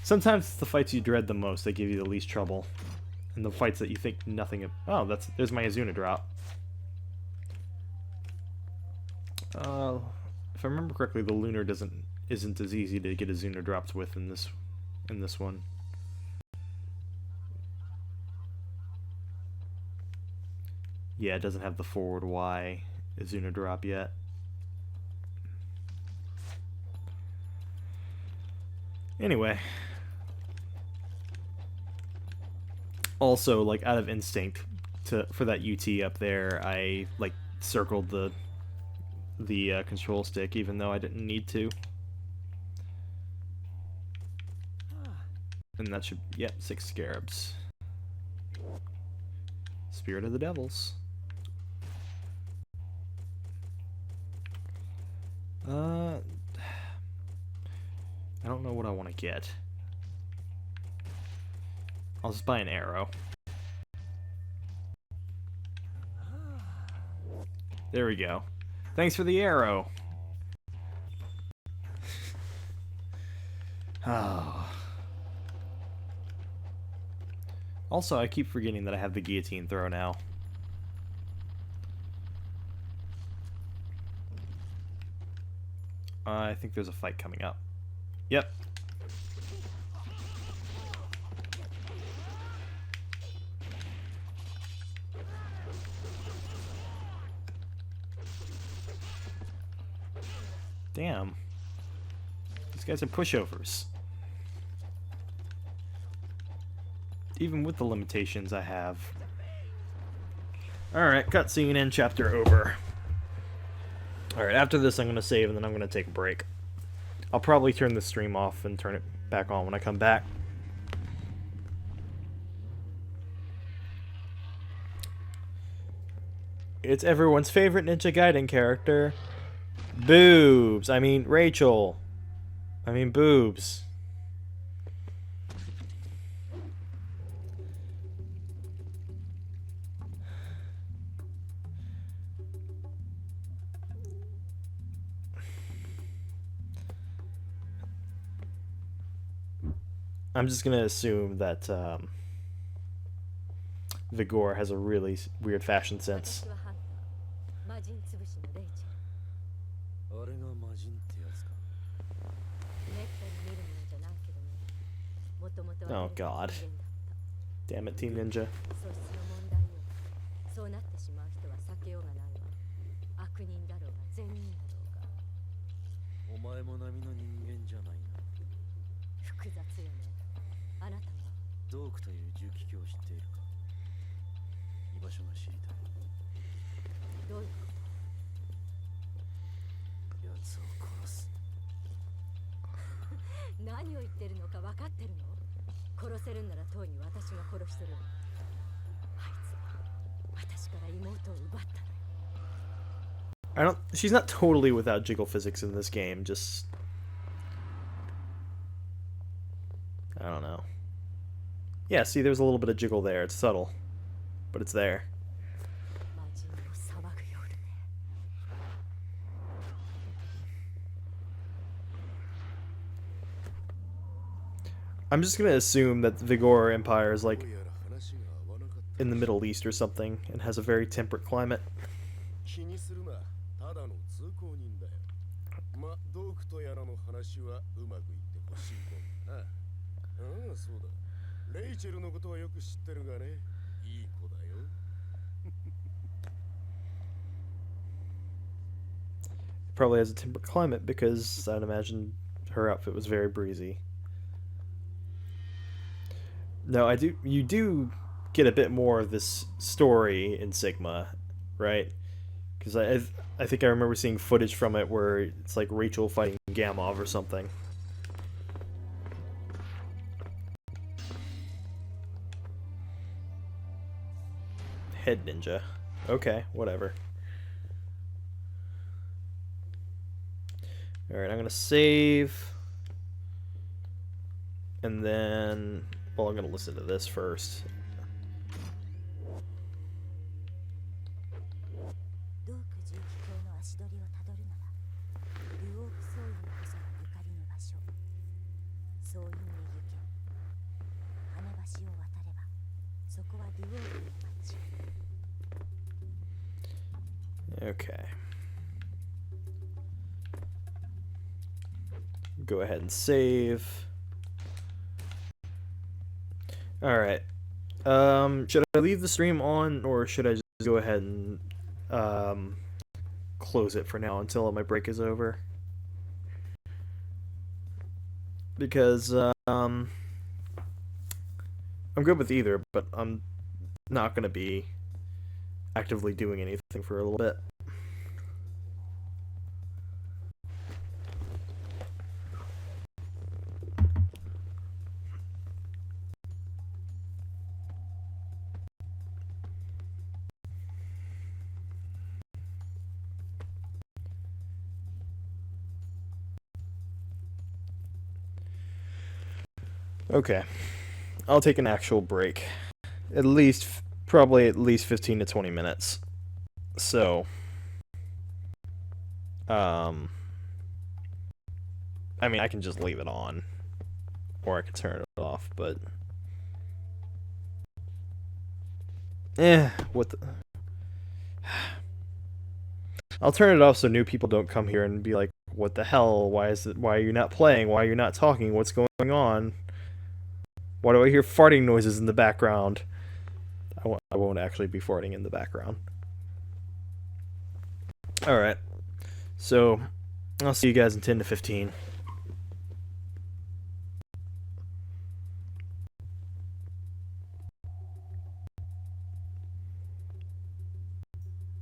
Speaker 1: it's the fights you dread the most that give you the least trouble. And the fights that you think nothing of... Oh, there's my Azuna drop. If I remember correctly, the lunar isn't as easy to get Azuna drops with in this one. Yeah, it doesn't have the forward Y Azuna drop yet. Anyway. Also, like, out of instinct for that UT up there, I like circled the control stick, even though I didn't need to. And that should, yep, 6 scarabs. Spirit of the Devils. I don't know what I want to get. I'll just buy an arrow. There we go. Thanks for the arrow. Oh. Also, I keep forgetting that I have the guillotine throw now. I think there's a fight coming up. Yep. Damn. These guys are pushovers. Even with the limitations I have. Alright, cutscene and chapter over. Alright, after this I'm going to save and then I'm going to take a break. I'll probably turn the stream off and turn it back on when I come back. It's everyone's favorite Ninja Gaiden character. Boobs. I mean, Rachel. I mean, boobs. I'm just gonna assume that Vigor has a really weird fashion sense. Oh god. Damn it, Team Ninja. I don't. She's not totally without jiggle physics in this game. Just I don't know. Yeah, see, there's a little bit of jiggle there. It's subtle, but it's there. I'm just gonna assume that the Vigor Empire is like in the Middle East or something and has a very temperate climate. Probably has a temperate climate because I'd imagine her outfit was very breezy. No, I do. You do get a bit more of this story in Sigma, right? Because I think I remember seeing footage from it where it's like Rachel fighting Gamov or something. Head ninja. Okay, whatever. Alright, I'm gonna save. And then, well, I'm gonna listen to this first. Okay. Go ahead and save. Alright. Should I leave the stream on, or should I just go ahead and close it for now until my break is over? Because I'm good with either, but I'm not going to be actively doing anything for a little bit. Okay. I'll take an actual break. Probably at least 15 to 20 minutes. So, I mean, I can just leave it on, or I can turn it off, but, what the... I'll turn it off so new people don't come here and be like, what the hell, why are you not playing, why are you not talking, what's going on? Why do I hear farting noises in the background? I won't actually be farting in the background. Alright. So, I'll see you guys in 10 to 15.